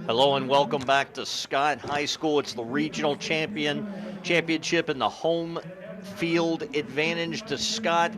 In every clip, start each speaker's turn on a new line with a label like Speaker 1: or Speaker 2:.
Speaker 1: Hello and welcome back to Scott High School. It's the regional championship and the home field advantage to Scott.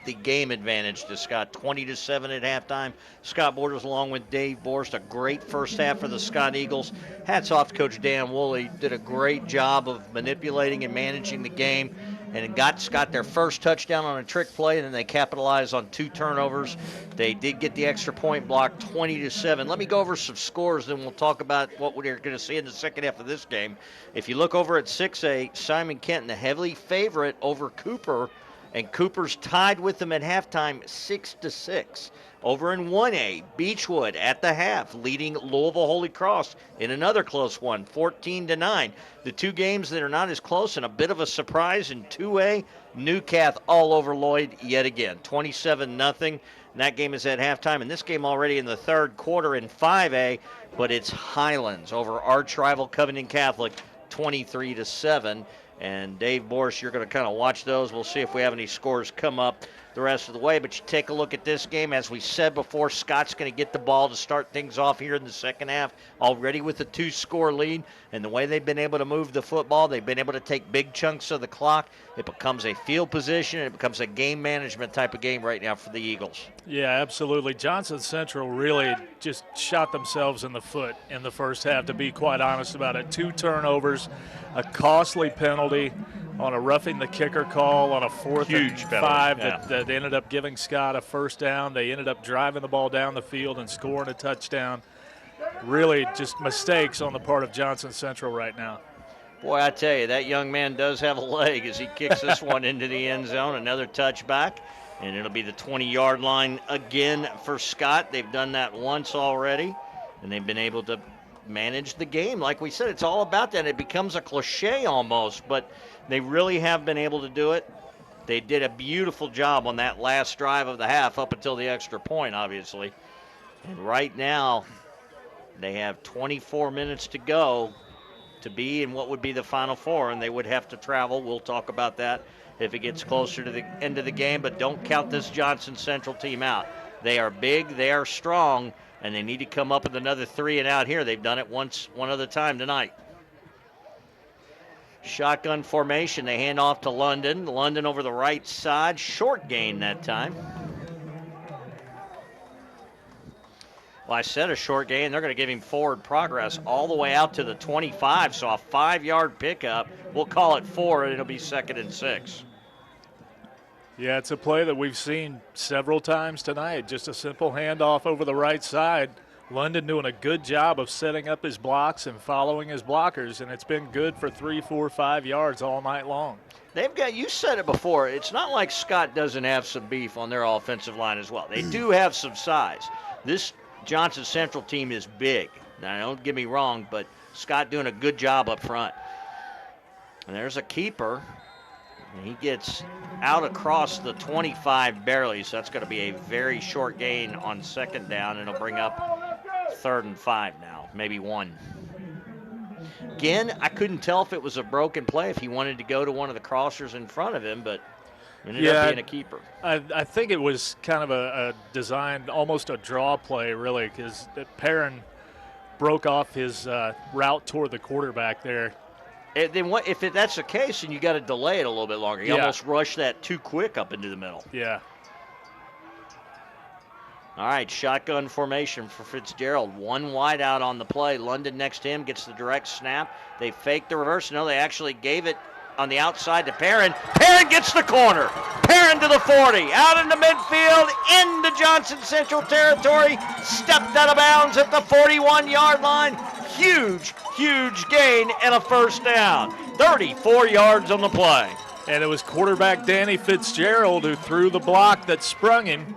Speaker 1: The game advantage to Scott, 20-7 at halftime. Scott Borders along with Dave Borst, a great first half for the Scott Eagles. Hats off to Coach Dan Woolley, did a great job of manipulating and managing the game, and got Scott their first touchdown on a trick play, and then they capitalized on 2 turnovers. They did get the extra point block, 20-7. Let me go over some scores, then we'll talk about what we're going to see in the second half of this game. If you look over at 6A, Simon Kenton, the heavily favorite over Cooper, and Cooper's tied with them at halftime, 6-6. Over in 1A, Beechwood at the half, leading Louisville Holy Cross in another close one, 14-9. The 2 games that are not as close, and a bit of a surprise in 2A, Newcath all over Lloyd yet again, 27-0. That game is at halftime, and this game already in the third quarter in 5A, but it's Highlands over arch rival Covington Catholic, 23-7. And Dave Borst, you're going to kind of watch those. We'll see if we have any scores come up the rest of the way. But you take a look at this game. As we said before, Scott's going to get the ball to start things off here in the second half, already with a 2-score lead. And the way they've been able to move the football, they've been able to take big chunks of the clock. It becomes a field position. It becomes a game management type of game right now for the Eagles.
Speaker 2: Yeah, absolutely. Johnson Central really just shot themselves in the foot in the first half, to be quite honest about it. 2 turnovers, a costly penalty on a roughing the kicker call on a 4th and 5 that ended up giving Scott a first down. They ended up driving the ball down the field and scoring a touchdown. Really just mistakes on the part of Johnson Central right now.
Speaker 1: Boy, I tell you, that young man does have a leg as he kicks this one into the end zone. Another touchback, and it'll be the 20-yard line again for Scott. They've done that once already, and they've been able to manage the game. Like we said, it's all about that. It becomes a cliche almost, but they really have been able to do it. They did a beautiful job on that last drive of the half up until the extra point, obviously. And right now, they have 24 minutes to go to be in what would be the Final Four, and they would have to travel. We'll talk about that if it gets closer to the end of the game, but don't count this Johnson Central team out. They are big, they are strong, and they need to come up with another 3 and out here. They've done it one other time tonight. Shotgun formation, they hand off to London. London over the right side, short gain that time. Well, I said a short gain. They're going to give him forward progress all the way out to the 25, so a 5-yard pickup. We'll call it 4, and it'll be 2nd and 6.
Speaker 2: Yeah, it's a play that we've seen several times tonight. Just a simple handoff over the right side. London doing a good job of setting up his blocks and following his blockers, and it's been good for 3, 4, 5 yards all night long.
Speaker 1: They've got, you said it before, it's not like Scott doesn't have some beef on their offensive line as well. They do have some size. This Johnson Central team is big. Now, don't get me wrong, but Scott doing a good job up front. And there's a keeper. And he gets out across the 25 barely, so that's going to be a very short gain on 2nd down, and it'll bring up 3rd and 5 now, maybe 1. Again, I couldn't tell if it was a broken play, if he wanted to go to one of the crossers in front of him, but ended up being a keeper.
Speaker 2: I think it was kind of a designed, almost a draw play, really, because Perrin broke off his route toward the quarterback there.
Speaker 1: And then if that's the case, then you got to delay it a little bit longer. You almost rushed that too quick up into the middle.
Speaker 2: Yeah.
Speaker 1: All right, shotgun formation for Fitzgerald. 1 wide out on the play. London next to him gets the direct snap. They fake the reverse. No, they actually gave it on the outside to Perrin. Perrin gets the corner. Perrin to the 40. Out into midfield, into Johnson Central territory. Stepped out of bounds at the 41-yard line. Huge gain and a first down. 34 yards on the play.
Speaker 2: And it was quarterback Danny Fitzgerald who threw the block that sprung him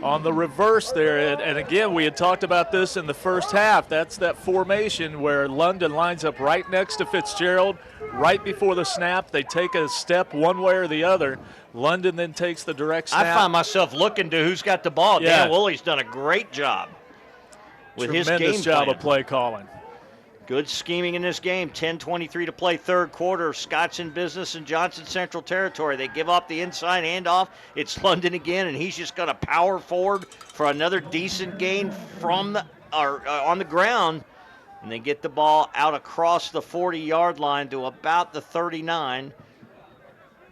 Speaker 2: on the reverse there. And again, we had talked about this in the first half. That's that formation where London lines up right next to Fitzgerald. Right before the snap, they take a step one way or the other. London then takes the direct snap.
Speaker 1: I find myself looking to who's got the ball. Dan Woolley's done a great job with his game plan.
Speaker 2: Tremendous job of play calling.
Speaker 1: Good scheming in this game. 10:23 to play, third quarter. Scott's in business in Johnson Central territory. They give up the inside handoff. It's London again, and he's just going to power forward for another decent gain from or on the ground, and they get the ball out across the 40-yard line to about the 39.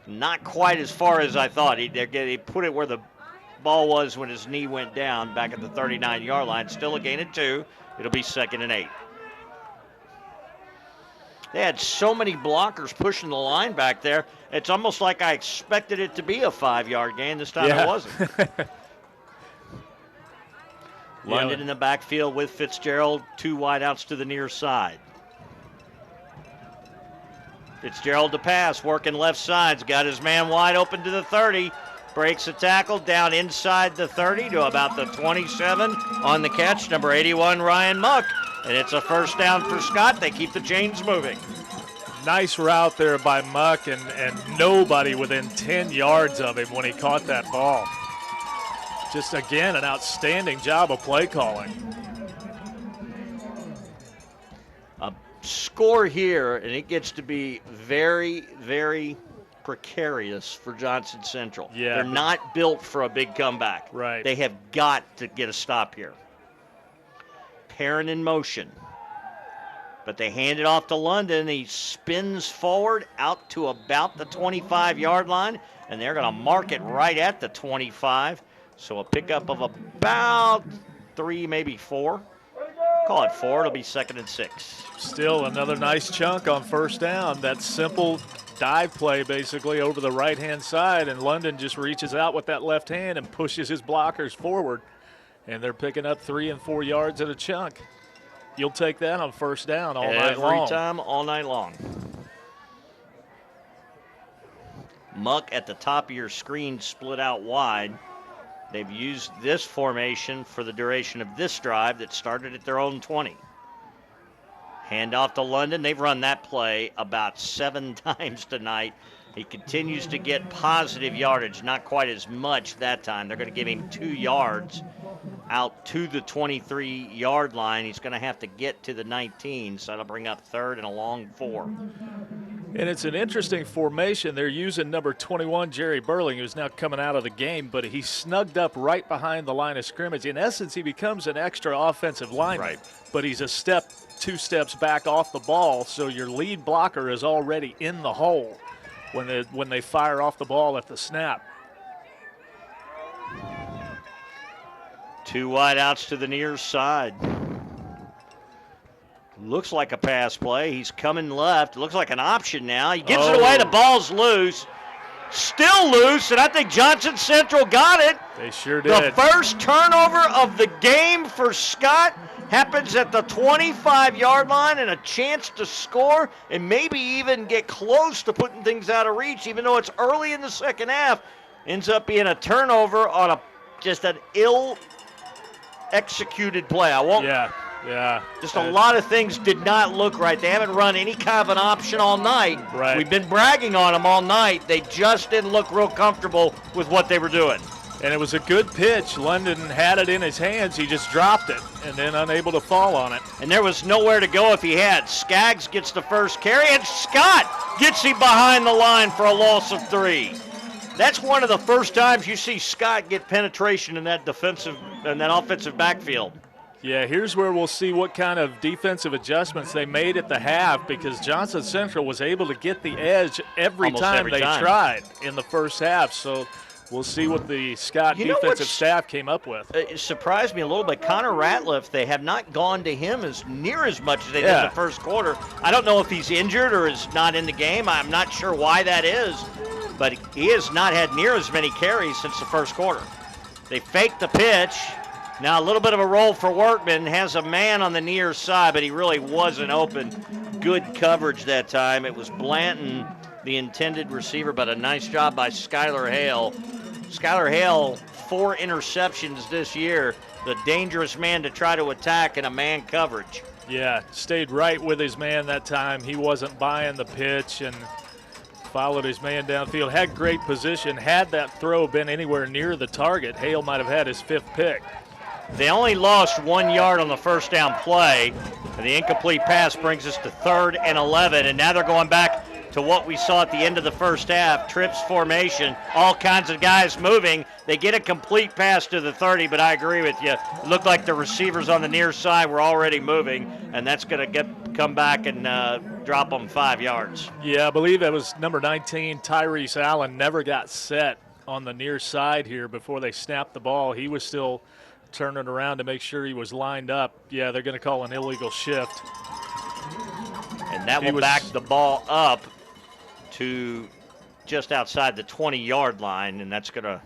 Speaker 1: Not quite as far as I thought. They put it where the ball was when his knee went down, back at the 39-yard line. Still a gain of 2. It'll be 2nd and 8. They had so many blockers pushing the line back there. It's almost like I expected it to be a 5-yard gain. This time it wasn't. London in the backfield with Fitzgerald. 2 wideouts to the near side. Fitzgerald to pass, working left side's got his man wide open to the 30. Breaks a tackle down inside the 30 to about the 27 on the catch. Number 81, Ryan Muck. And it's a first down for Scott. They keep the chains moving.
Speaker 2: Nice route there by Muck, and nobody within 10 yards of him when he caught that ball. Just, again, an outstanding job of play calling.
Speaker 1: A score here, and it gets to be very, very precarious for Johnson Central.
Speaker 2: Yeah.
Speaker 1: They're not built for a big comeback.
Speaker 2: Right.
Speaker 1: They have got to get a stop here. Perrin in motion. But they hand it off to London. He spins forward out to about the 25-yard line, and they're going to mark it right at the 25. So a pickup of about 3, maybe 4. Call it 4. It'll be 2nd and 6.
Speaker 2: Still another nice chunk on first down. That simple dive play basically over the right-hand side, and London just reaches out with that left hand and pushes his blockers forward. And they're picking up 3 and 4 yards at a chunk. You'll take that on first down all night long.
Speaker 1: Every time, all night long. Muck at the top of your screen, split out wide. They've used this formation for the duration of this drive that started at their own 20. Hand off to London. They've run that play about 7 times tonight. He continues to get positive yardage, not quite as much that time. They're going to give him 2 yards out to the 23-yard line. He's going to have to get to the 19, so that'll bring up 3rd and a long 4.
Speaker 2: And it's an interesting formation. They're using number 21, Jerry Burling, who's now coming out of the game, but he's snugged up right behind the line of scrimmage. In essence, he becomes an extra offensive lineman,
Speaker 1: right,
Speaker 2: but he's a step, 2 steps back off the ball, so your lead blocker is already in the hole when they fire off the ball at the snap.
Speaker 1: 2 wideouts to the near side. Looks like a pass play. He's coming left. Looks like an option now. He gives it away. The ball's loose. Still loose, and I think Johnson Central got it.
Speaker 2: They sure did.
Speaker 1: The first turnover of the game for Scott happens at the 25-yard line, and a chance to score and maybe even get close to putting things out of reach, even though it's early in the second half. Ends up being a turnover on just an ill-executed play.
Speaker 2: Yeah.
Speaker 1: Just a lot of things did not look right. They haven't run any kind of an option all night.
Speaker 2: Right.
Speaker 1: We've been bragging on them all night. They just didn't look real comfortable with what they were doing.
Speaker 2: And it was a good pitch. London had it in his hands. He just dropped it and then unable to fall on it.
Speaker 1: And there was nowhere to go if he had. Skaggs gets the first carry, and Scott gets him behind the line for a loss of 3. That's one of the first times you see Scott get penetration in that offensive backfield.
Speaker 2: Yeah, here's where we'll see what kind of defensive adjustments they made at the half, because Johnson Central was able to get the edge every time they tried in the first half. So we'll see what the Scott defensive staff came up with.
Speaker 1: It surprised me a little bit. Connor Ratliff, they have not gone to him as much as they did in the first quarter. I don't know if he's injured or is not in the game. I'm not sure why that is, but he has not had near as many carries since the first quarter. They faked the pitch. Now a little bit of a roll for Workman. Has a man on the near side, but he really wasn't open. Good coverage that time. It was Blanton, the intended receiver, but a nice job by Skylar Hale. Skylar Hale, 4 interceptions this year. The dangerous man to try to attack in a man coverage.
Speaker 2: Yeah, stayed right with his man that time. He wasn't buying the pitch and followed his man downfield. Had great position. Had that throw been anywhere near the target, Hale might have had his 5th pick.
Speaker 1: They only lost 1 yard on the first down play, and the incomplete pass brings us to 3rd and 11, and now they're going back to what we saw at the end of the first half. Trips formation, all kinds of guys moving. They get a complete pass to the 30, but I agree with you. It looked like the receivers on the near side were already moving, and that's going to come back and drop them 5 yards.
Speaker 2: Yeah, I believe it was number 19, Tyrese Allen, never got set on the near side here before they snapped the ball. He was still turning around to make sure he was lined up. Yeah, they're going to call an illegal shift.
Speaker 1: And that will back the ball up to just outside the 20-yard line, and that's going to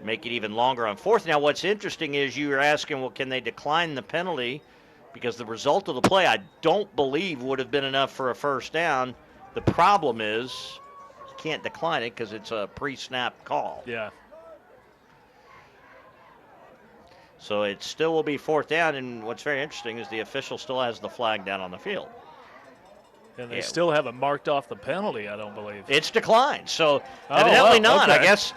Speaker 1: make it even longer on fourth. Now, what's interesting is you were asking, well, can they decline the penalty? Because the result of the play, I don't believe, would have been enough for a first down. The problem is you can't decline it because it's a pre-snap call.
Speaker 2: Yeah.
Speaker 1: So it still will be fourth down, and what's very interesting is the official still has the flag down on the field.
Speaker 2: And they still haven't marked off the penalty, I don't believe.
Speaker 1: It's declined, so evidently not.
Speaker 2: Okay.
Speaker 1: I guess.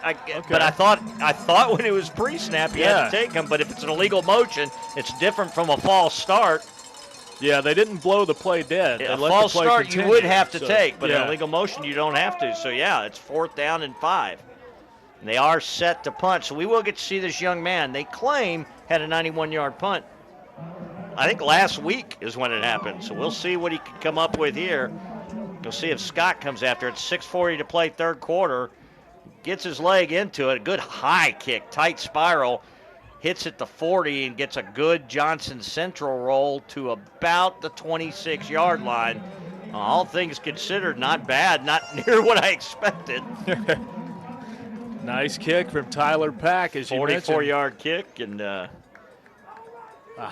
Speaker 1: But I thought when it was pre-snap you had to take them. But if it's an illegal motion, it's different from a false start.
Speaker 2: Yeah, they didn't blow the play dead.
Speaker 1: A false start
Speaker 2: continue,
Speaker 1: you would have to take, but
Speaker 2: yeah.
Speaker 1: an illegal motion you don't have to. So yeah, it's fourth down and 5. And they are set to punt, so we will get to see this young man. They claim had a 91-yard punt. I think last week is when it happened, so we'll see what he can come up with here. We'll see if Scott comes after it. 6:40 to play, third quarter. Gets his leg into it. A good high kick, tight spiral. Hits at the 40 and gets a good Johnson Central roll to about the 26-yard line. All things considered, not bad, not near what I expected.
Speaker 2: Nice kick from Tyler Pack, as you mentioned.
Speaker 1: 44-yard kick, and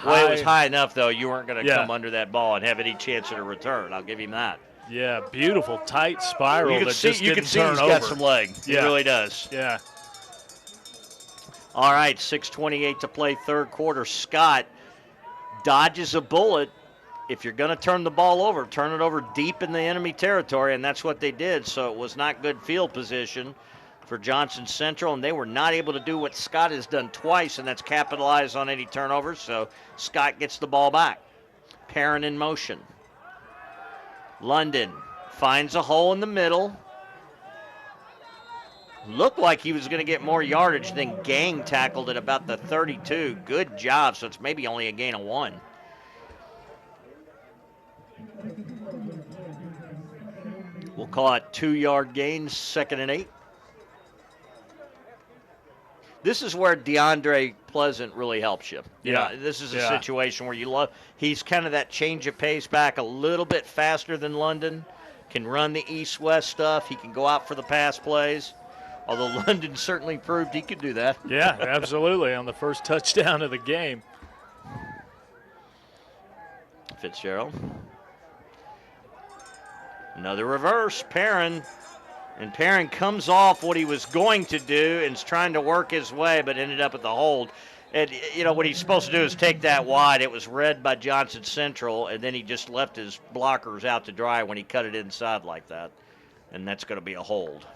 Speaker 1: well, it was high enough, though. You weren't going to come under that ball and have any chance at a return. I'll give him that.
Speaker 2: Yeah, beautiful, tight spiral
Speaker 1: you
Speaker 2: that just didn't turn over. You can see
Speaker 1: he's got some leg.
Speaker 2: Yeah.
Speaker 1: He really does.
Speaker 2: Yeah.
Speaker 1: All right, 6:28 to play, third quarter. Scott dodges a bullet. If you're going to turn the ball over, turn it over deep in the enemy territory, and that's what they did. So it was not good field position for Johnson Central, and they were not able to do what Scott has done twice, and that's capitalize on any turnovers. So Scott gets the ball back. Perrin in motion. London finds a hole in the middle. Looked like he was going to get more yardage than Gang tackled at about the 32. Good job, so it's maybe only a gain of 1. We'll call it 2-yard gains, 2nd and 8. This is where DeAndre Pleasant really helps you.
Speaker 2: Yeah.
Speaker 1: This is a situation where he's kind of that change of pace back a little bit faster than London, can run the east-west stuff. He can go out for the pass plays, although London certainly proved he could do that.
Speaker 2: Yeah, absolutely, on the first touchdown of the game.
Speaker 1: Fitzgerald. Another reverse, Perrin. And Perrin comes off what he was going to do and is trying to work his way, but ended up at the hold. And, what he's supposed to do is take that wide. It was read by Johnson Central, and then he just left his blockers out to dry when he cut it inside like that. And that's going to be a hold.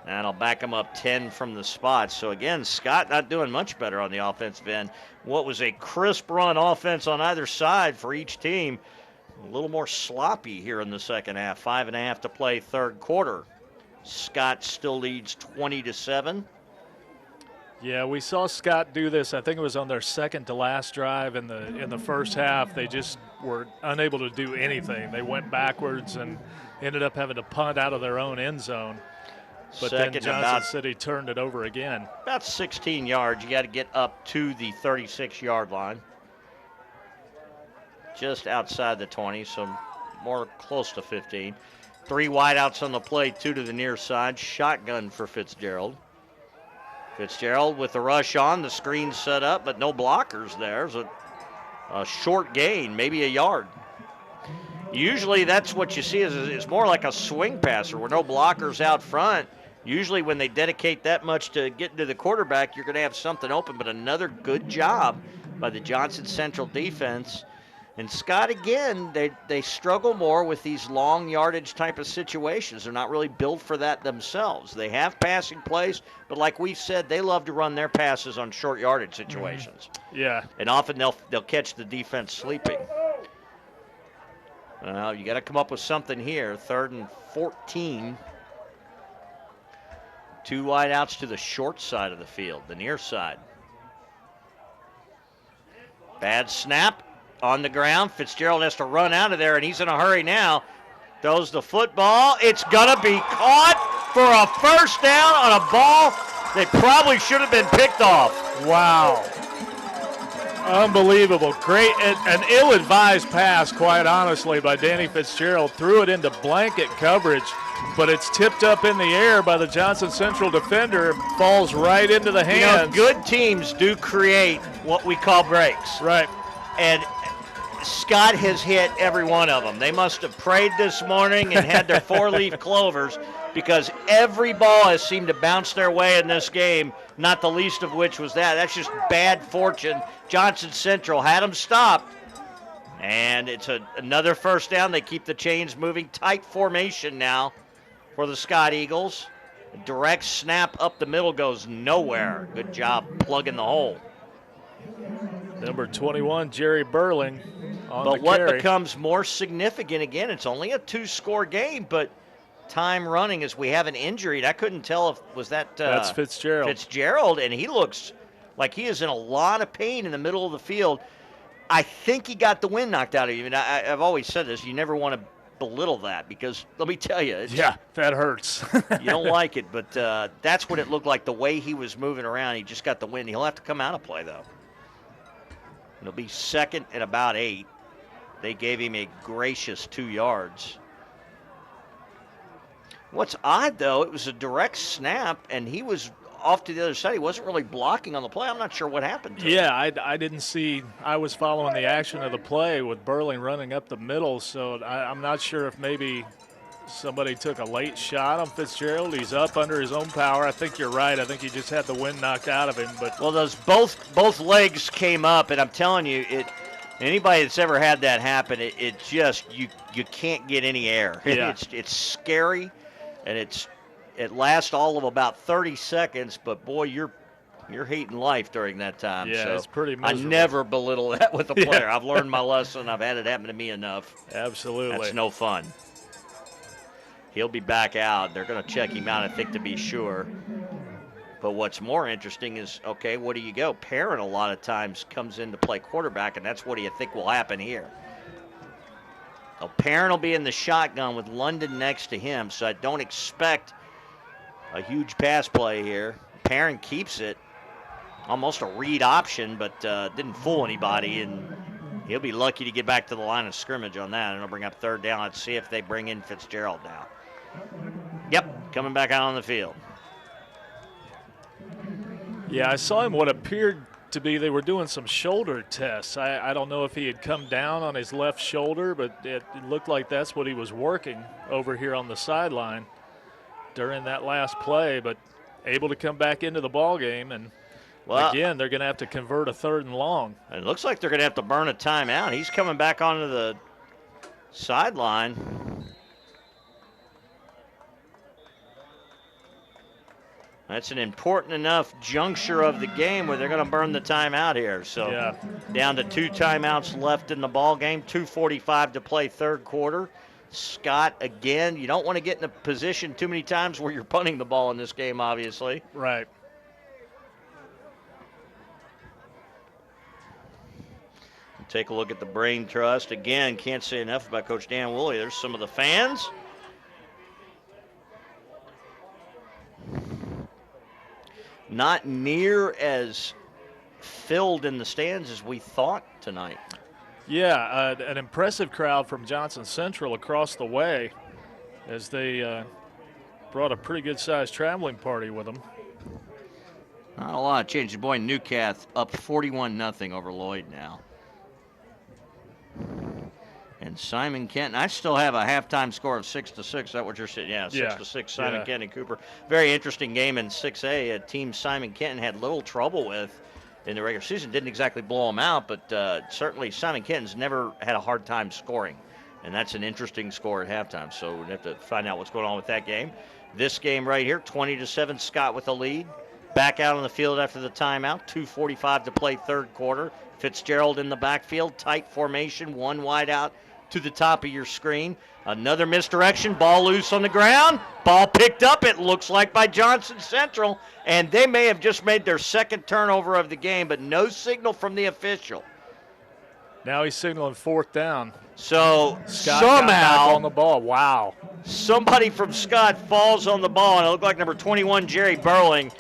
Speaker 1: That'll back him up 10 from the spot. So, again, Scott not doing much better on the offensive end. What was a crisp run offense on either side for each team, a little more sloppy here in the second half. 5.5 to play, third quarter. Scott still leads 20-7.
Speaker 2: Yeah, we saw Scott do this. I think it was on their second to last drive in the first half. They just were unable to do anything. They went backwards and ended up having to punt out of their own end zone. But then Johnson City turned it over again.
Speaker 1: About 16 yards. You got to get up to the 36-yard line. Just outside the 20, so more close to 15. 3 wideouts on the play, 2 to the near side. Shotgun for Fitzgerald. Fitzgerald with the rush on. The screen set up, but no blockers there. It's a short gain, maybe a yard. Usually that's what you see is more like a swing passer where no blockers out front. Usually when they dedicate that much to getting to the quarterback, you're going to have something open, but another good job by the Johnson Central defense. And Scott, again, they struggle more with these long yardage type of situations. They're not really built for that themselves. They have passing plays, but like we've said, they love to run their passes on short yardage situations.
Speaker 2: Yeah.
Speaker 1: And often they'll catch the defense sleeping. Well, you got to come up with something here. 3rd and 14. 2 wideouts to the short side of the field, the near side. Bad snap. On the ground, Fitzgerald has to run out of there, and he's in a hurry now. Throws the football. It's going to be caught for a first down on a ball that probably should have been picked off.
Speaker 2: Wow. Unbelievable. Great. An ill-advised pass, quite honestly, by Danny Fitzgerald. Threw it into blanket coverage, but it's tipped up in the air by the Johnson Central defender. Falls right into the hands.
Speaker 1: You know, good teams do create what we call breaks.
Speaker 2: Right.
Speaker 1: And Scott has hit every one of them. They must have prayed this morning and had their 4-leaf clovers, because every ball has seemed to bounce their way in this game, not the least of which was that. That's just bad fortune. Johnson Central had them stopped, and it's another first down. They keep the chains moving. Tight formation now for the Scott Eagles. A direct snap up the middle goes nowhere. Good job plugging the hole.
Speaker 2: Number 21, Jerry Burling on the
Speaker 1: But what
Speaker 2: carry.
Speaker 1: becomes more significant, again, it's only a 2-score game, but time running as we have an injury. I couldn't tell if was that
Speaker 2: That's Fitzgerald.
Speaker 1: Fitzgerald, and he looks like he is in a lot of pain in the middle of the field. I think he got the wind knocked out of him. And I've always said this, you never want to belittle that, because let me tell you.
Speaker 2: Yeah, that hurts.
Speaker 1: You don't like it, but that's what it looked like, the way he was moving around. He just got the wind. He'll have to come out of play, though. It'll be 2nd and about 8. They gave him a gracious 2 yards. What's odd, though, it was a direct snap, and he was off to the other side. He wasn't really blocking on the play. I'm not sure what happened to him.
Speaker 2: Yeah, I didn't see. I was following the action of the play with Burling running up the middle, so I'm not sure if maybe somebody took a late shot on Fitzgerald. He's up under his own power. I think you're right. I think he just had the wind knocked out of him. But
Speaker 1: well, those both legs came up, and I'm telling you, anybody that's ever had that happen, it just you can't get any air.
Speaker 2: Yeah.
Speaker 1: It's scary, and it lasts all of about 30 seconds. But boy, you're hating life during that time.
Speaker 2: Yeah,
Speaker 1: so
Speaker 2: it's pretty miserable.
Speaker 1: I never belittle that with a player.
Speaker 2: Yeah.
Speaker 1: I've learned my lesson. I've had it happen to me enough.
Speaker 2: Absolutely.
Speaker 1: That's no fun. He'll be back out. They're going to check him out, I think, to be sure. But what's more interesting is, okay, what do you go? Perrin a lot of times comes in to play quarterback, and that's what do you think will happen here? Well, Perrin will be in the shotgun with London next to him, so I don't expect a huge pass play here. Perrin keeps it. Almost a read option, but didn't fool anybody, and he'll be lucky to get back to the line of scrimmage on that. And it'll bring up 3rd down. Let's see if they bring in Fitzgerald now. Yep, coming back out on the field.
Speaker 2: Yeah, I saw him what appeared to be they were doing some shoulder tests. I don't know if he had come down on his left shoulder, but it looked like that's what he was working over here on the sideline during that last play, but able to come back into the ball game. And
Speaker 1: well,
Speaker 2: again, they're going to have to convert a 3rd and long.
Speaker 1: It looks like they're going to have to burn a timeout. He's coming back onto the sideline. That's an important enough juncture of the game where they're going to burn the timeout here. So
Speaker 2: yeah.
Speaker 1: Down to 2 timeouts left in the ball game, 2:45 to play 3rd quarter. Scott, again, you don't want to get in a position too many times where you're punting the ball in this game, obviously.
Speaker 2: Right.
Speaker 1: Take a look at the brain trust. Again, can't say enough about Coach Dan Woolley. There's some of the fans. Not near as filled in the stands as we thought tonight.
Speaker 2: Yeah, an impressive crowd from Johnson Central across the way as they brought a pretty good-sized traveling party with them.
Speaker 1: Not a lot of change. Your boy Newcath up 41-0 over Lloyd now. And Simon Kenton, I still have a halftime score of 6-6. Is that what you're saying? Yeah, 6-6. Simon Kenton and Cooper. Very interesting game in 6A. A team Simon Kenton had little trouble with in the regular season. Didn't exactly blow them out, but certainly Simon Kenton's never had a hard time scoring. And that's an interesting score at halftime. So we'd have to find out what's going on with that game. This game right here, 20-7, Scott with the lead. Back out on the field after the timeout. 2:45 to play third quarter. Fitzgerald in the backfield. Tight formation. One wide out to the top of your screen. Another misdirection. Ball loose on the ground. Ball picked up, it looks like, by Johnson Central. And they may have just made their second turnover of the game, but no signal from the official.
Speaker 2: Now he's signaling fourth down.
Speaker 1: So
Speaker 2: Scott got back
Speaker 1: somehow
Speaker 2: on the ball. Wow.
Speaker 1: Somebody from Scott falls on the ball, and it looked like number 21, Jerry Burling.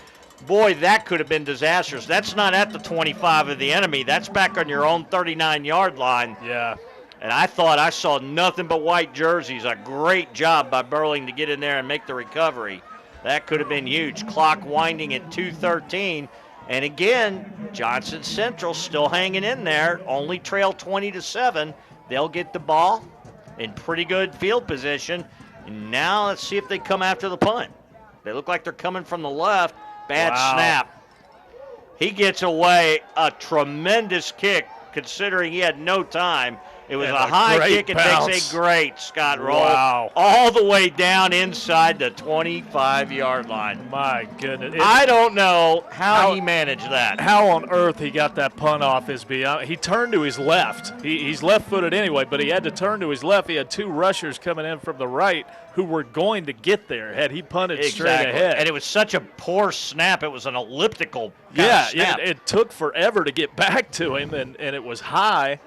Speaker 1: Boy, that could have been disastrous. That's not at the 25 of the enemy. That's back on your own 39-yard line.
Speaker 2: Yeah.
Speaker 1: And I thought I saw nothing but white jerseys. A great job by Burling to get in there and make the recovery. That could have been huge. Clock winding at 2:13. And again, Johnson Central still hanging in there. Only trail 20-7. They'll get the ball in pretty good field position. And now let's see if they come after the punt. They look like they're coming from the left. Bad snap. He gets away a tremendous kick considering he had no time. It was a high kick and takes a great Scott roll all the way down inside the 25-yard line.
Speaker 2: My goodness.
Speaker 1: I don't know how he managed that.
Speaker 2: How on earth he got that punt off is beyond. He turned to his left. He's left-footed anyway, but he had to turn to his left. He had two rushers coming in from the right who were going to get there had he punted straight ahead.
Speaker 1: And it was such a poor snap. It was an elliptical
Speaker 2: snap. It took forever to get back to him, and it was high.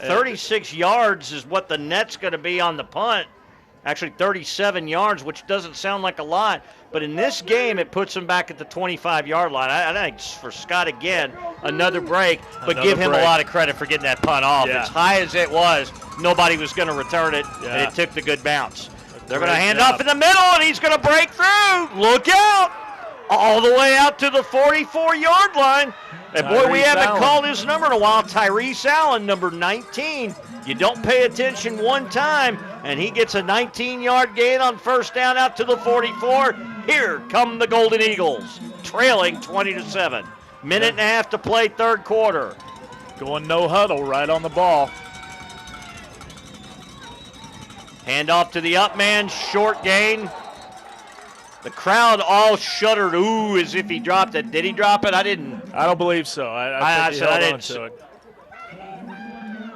Speaker 1: 36 yards is what the net's going to be on the punt. Actually, 37 yards, which doesn't sound like a lot. But in this game, it puts him back at the 25-yard line. I think for Scott, again, another break. But give him a lot of credit for getting that punt off. As high as it was, nobody was going to return it, and it took the good bounce. They're going to hand off in the middle, and he's going to break through. Look out. All the way out to the 44-yard line. And boy, we haven't called his number in a while. Tyrese Allen, number 19. You don't pay attention one time, and he gets a 19-yard gain on first down out to the 44. Here come the Golden Eagles, trailing 20-7. Minute and a half to play third quarter.
Speaker 2: Going no huddle right on the ball.
Speaker 1: Hand off to the up man, short gain. The crowd all shuddered, ooh, as if he dropped it. Did he drop it? I didn't.
Speaker 2: I don't believe so. I think he held on to it.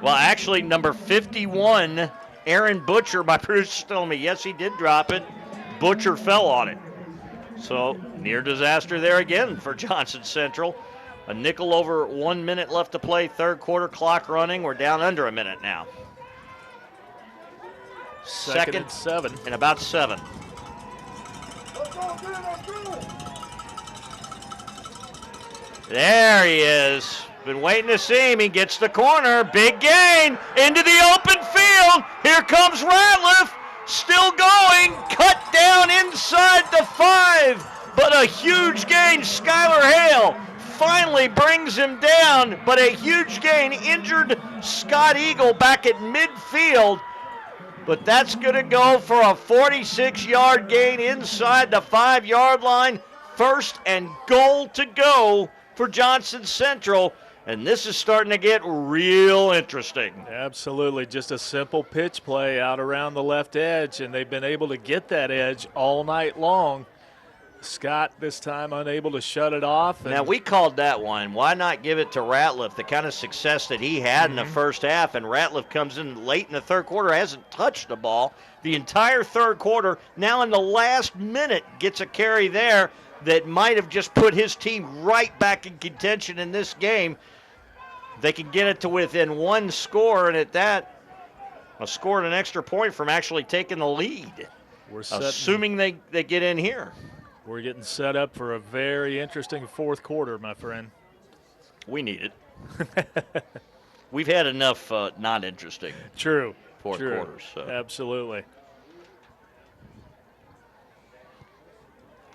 Speaker 1: Well, actually, number 51, Aaron Butcher, my producer's telling me, yes, he did drop it. Butcher fell on it. So, near disaster there again for Johnson Central. A nickel over 1 minute left to play, third quarter, clock running. We're down under a minute now.
Speaker 2: Second and 7.
Speaker 1: And about 7. There he is. Been waiting to see him. He gets the corner. Big gain into the open field. Here comes Ratliff. Still going. Cut down inside the 5. But a huge gain. Skylar Hale finally brings him down. But a huge gain. Injured Scott Eagle back at midfield. But that's going to go for a 46-yard gain inside the 5-yard line. First and goal to go for Johnson Central. And this is starting to get real interesting.
Speaker 2: Absolutely. Just a simple pitch play out around the left edge, and they've been able to get that edge all night long. Scott this time unable to shut it off.
Speaker 1: Now, we called that one. Why not give it to Ratliff, the kind of success that he had in the first half, and Ratliff comes in late in the third quarter, hasn't touched the ball the entire third quarter. Now in the last minute gets a carry there that might have just put his team right back in contention in this game. They can get it to within one score, and at that, a score and an extra point from actually taking the lead, assuming they get in here.
Speaker 2: We're getting set up for a very interesting fourth quarter, my friend.
Speaker 1: We need it. We've had enough not interesting fourth quarters. So.
Speaker 2: Absolutely.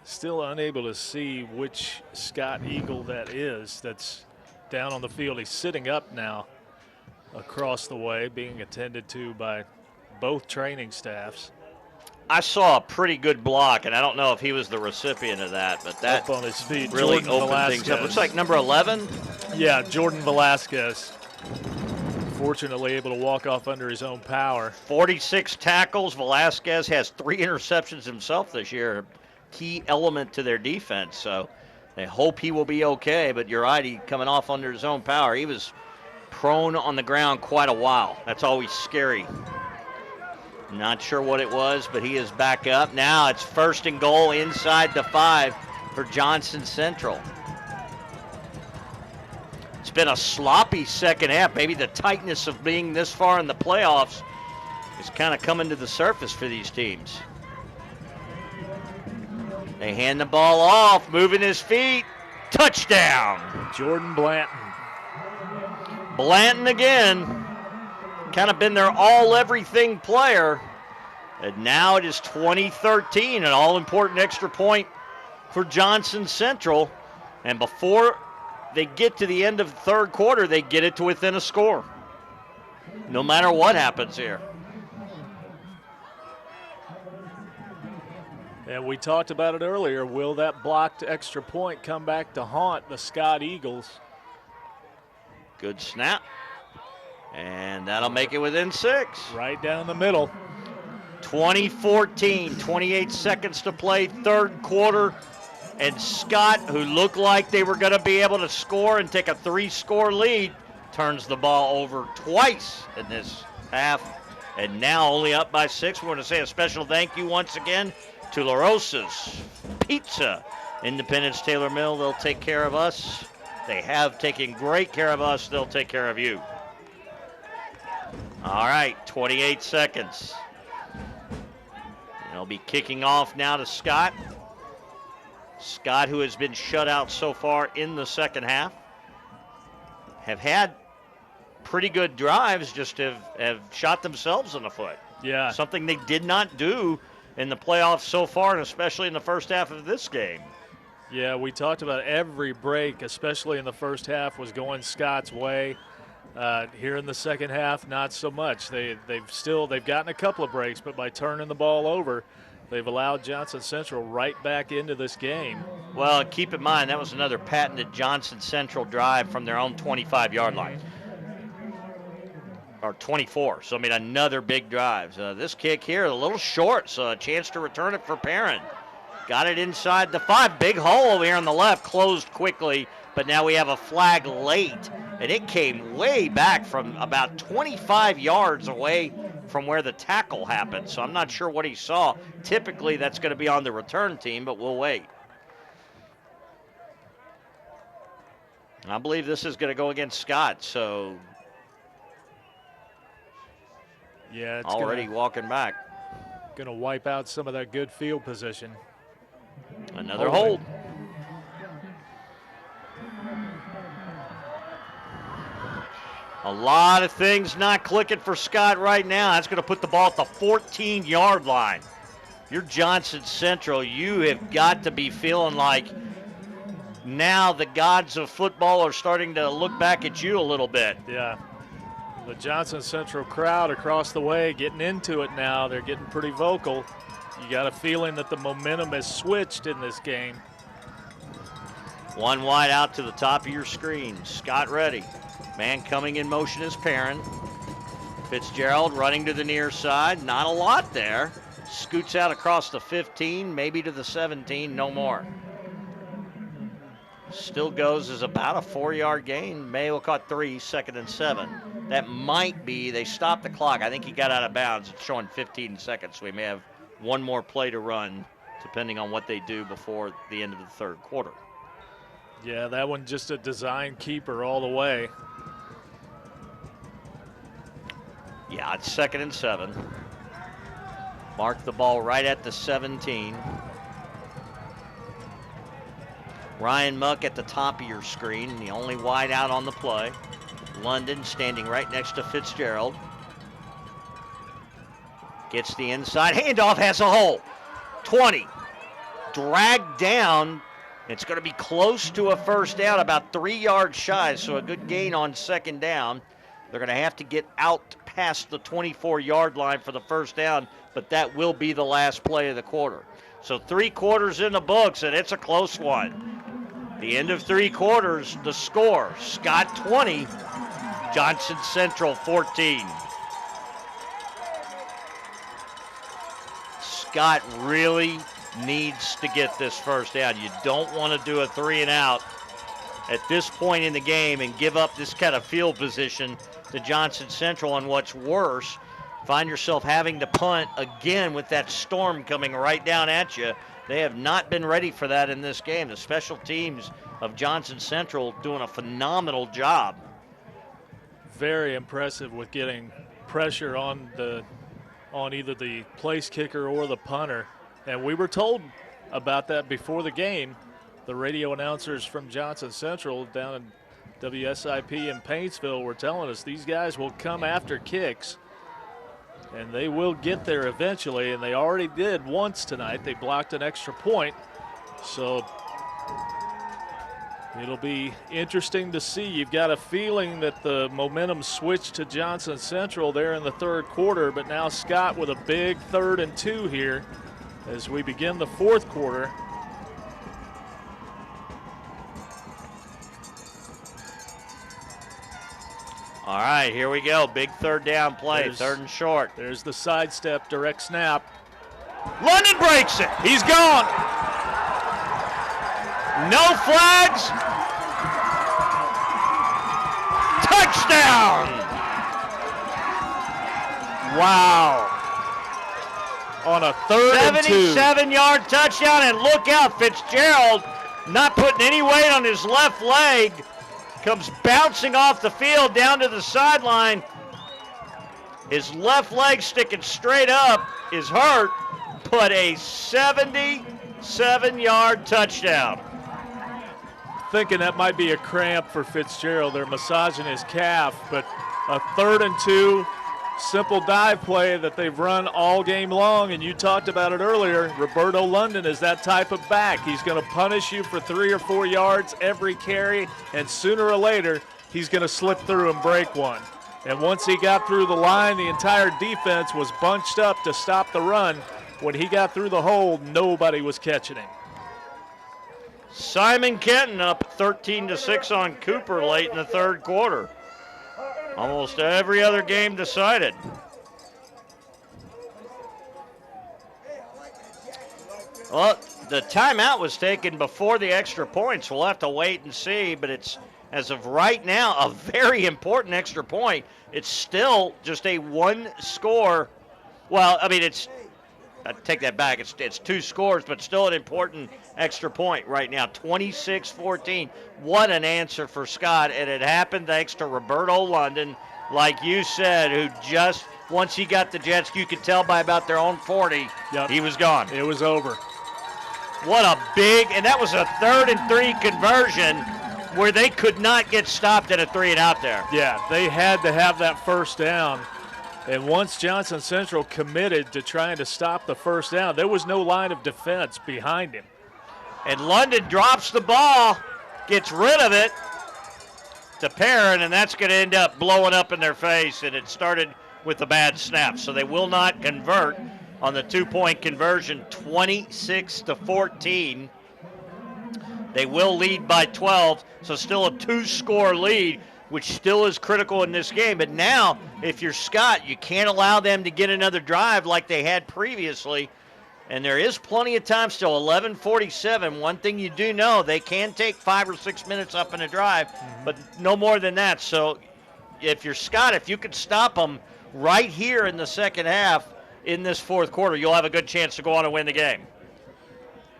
Speaker 2: Still unable to see which Scott Eagle that is that's down on the field. He's sitting up now across the way, being attended to by both training staffs.
Speaker 1: I saw a pretty good block, and I don't know if he was the recipient of that, but that
Speaker 2: Up on his feet,
Speaker 1: really
Speaker 2: Jordan
Speaker 1: opened things up.
Speaker 2: Velasquez.
Speaker 1: Looks like number 11.
Speaker 2: Yeah, Jordan Velasquez. Fortunately able to walk off under his own power.
Speaker 1: 46 tackles. Velasquez has 3 interceptions himself this year. Key element to their defense, so they hope he will be okay, but you're right, he coming off under his own power. He was prone on the ground quite a while. That's always scary. Not sure what it was, but he is back up. Now it's 1st and goal inside the 5 for Johnson Central. It's been a sloppy second half. Maybe the tightness of being this far in the playoffs is kind of coming to the surface for these teams. They hand the ball off, moving his feet. Touchdown.
Speaker 2: Jordan Blanton.
Speaker 1: Blanton again. Kind of been their all-everything player. And now it is 2013, an all-important extra point for Johnson Central. And before they get to the end of the 3rd quarter, they get it to within a score. No matter what happens here.
Speaker 2: And we talked about it earlier. Will that blocked extra point come back to haunt the Scott Eagles?
Speaker 1: Good snap. And that'll make it within 6.
Speaker 2: Right down the middle.
Speaker 1: 2014, 28 seconds to play, 3rd quarter. And Scott, who looked like they were going to be able to score and take a 3-score lead, turns the ball over twice in this half. And now only up by 6. We want to say a special thank you once again to La Rosa's Pizza, Independence Taylor Mill. They'll take care of us. They have taken great care of us. They'll take care of you. All right, 28 seconds. They'll be kicking off now to Scott. Scott, who has been shut out so far in the second half, have had pretty good drives, just have shot themselves in the foot.
Speaker 2: Yeah.
Speaker 1: Something they did not do in the playoffs so far, and especially in the first half of this game.
Speaker 2: Yeah, we talked about every break, especially in the first half, was going Scott's way. Here in the second half, not so much. They've gotten a couple of breaks, but by turning the ball over, they've allowed Johnson Central right back into this game.
Speaker 1: Well, keep in mind, that was another patented Johnson Central drive from their own 25-yard line. Or 24, so I mean another big drive. This kick here a little short, so a chance to return it for Perrin. Got it inside the 5. Big hole over here on the left, closed quickly, but now we have a flag late, and it came way back from about 25 yards away from where the tackle happened, so I'm not sure what he saw. Typically that's going to be on the return team, but we'll wait. I believe this is going to go against Scott, so
Speaker 2: yeah, it's
Speaker 1: already walking back.
Speaker 2: Going to wipe out some of that good field position.
Speaker 1: Another hold. A lot of things not clicking for Scott right now. That's going to put the ball at the 14-yard line. You're Johnson Central. You have got to be feeling like now the gods of football are starting to look back at you a little bit.
Speaker 2: Yeah. The Johnson Central crowd across the way getting into it now. They're getting pretty vocal. You got a feeling that the momentum has switched in this game.
Speaker 1: One wide out to the top of your screen. Scott ready. Man coming in motion is Perrin. Fitzgerald running to the near side. Not a lot there. Scoots out across the 15, maybe to the 17, no more. Still goes as about a 4-yard gain. Mayo caught 3, 2nd and 7. That might be, they stopped the clock. I think he got out of bounds. It's showing 15 seconds, so we may have one more play to run, depending on what they do before the end of the 3rd quarter.
Speaker 2: Yeah, that one just a design keeper all the way.
Speaker 1: Yeah, it's 2nd and 7. Mark the ball right at the 17. Ryan Muck at the top of your screen, the only wide out on the play. London standing right next to Fitzgerald. Gets the inside, handoff has a hole. 20, dragged down. It's going to be close to a first down, about 3 yards shy, so a good gain on 2nd down. They're going to have to get out past the 24-yard line for the first down. but that will be the last play of the quarter. So 3 quarters in the books, and it's a close one. The end of 3 quarters, the score, Scott 20, Johnson Central 14. Scott really needs to get this first down. You don't want to do a 3 and out at this point in the game and give up this kind of field position to Johnson Central. And what's worse, find yourself having to punt again with that storm coming right down at you. They have not been ready for that in this game. The special teams of Johnson Central doing a phenomenal job.
Speaker 2: Very impressive with getting pressure on either the place kicker or the punter. And we were told about that before the game. The radio announcers from Johnson Central down in WSIP in Paintsville were telling us these guys will come after kicks, and they will get there eventually, and they already did once tonight. They blocked an extra point, so it'll be interesting to see. You've got a feeling that the momentum switched to Johnson Central there in the 3rd quarter, but now Scott with a big 3rd and 2 here as we begin the 4th quarter.
Speaker 1: All right, here we go. Big 3rd down play, 3rd and short.
Speaker 2: There's the sidestep, direct snap.
Speaker 1: London breaks it.
Speaker 2: He's gone.
Speaker 1: No flags. Touchdown. Wow.
Speaker 2: On a 3rd and 2.
Speaker 1: 77-yard touchdown, and look out, Fitzgerald not putting any weight on his left leg. Comes bouncing off the field down to the sideline. His left leg sticking straight up is hurt, but a 77-yard touchdown.
Speaker 2: Thinking that might be a cramp for Fitzgerald. They're massaging his calf, but a 3rd and 2, simple dive play that they've run all game long, and you talked about it earlier. Roberto London is that type of back. He's going to punish you for 3 or 4 yards every carry, and sooner or later he's going to slip through and break one. And once he got through the line, the entire defense was bunched up to stop the run. When he got through the hole, nobody was catching him.
Speaker 1: Simon Kenton up 13-6 on Cooper late in the 3rd quarter. Almost every other game decided. Well, the timeout was taken before the extra points. We'll have to wait and see, but it's, as of right now, a very important extra point. It's still just a 1-score. Well, I mean, I take that back. It's 2 scores, but still an important extra point right now. 26-14. What an answer for Scott, and it happened thanks to Roberto London, like you said, who just, once he got the Jets, you could tell by about their own 40, he was gone.
Speaker 2: It was over.
Speaker 1: What a big, and that was a 3rd and 3 conversion where they could not get stopped at a 3 and out there.
Speaker 2: Yeah, they had to have that first down. And once Johnson Central committed to trying to stop the first down, there was no line of defense behind him.
Speaker 1: And London drops the ball, gets rid of it to Perrin, and that's going to end up blowing up in their face, and it started with a bad snap. So they will not convert on the 2-point conversion, 26-14. They will lead by 12, so still a 2-score lead, which still is critical in this game. But now, if you're Scott, you can't allow them to get another drive like they had previously. And there is plenty of time still, 11:47. One thing you do know, they can take 5 or 6 minutes up in a drive, but no more than that. So if you're Scott, if you could stop them right here in the second half in this 4th quarter, you'll have a good chance to go on and win the game.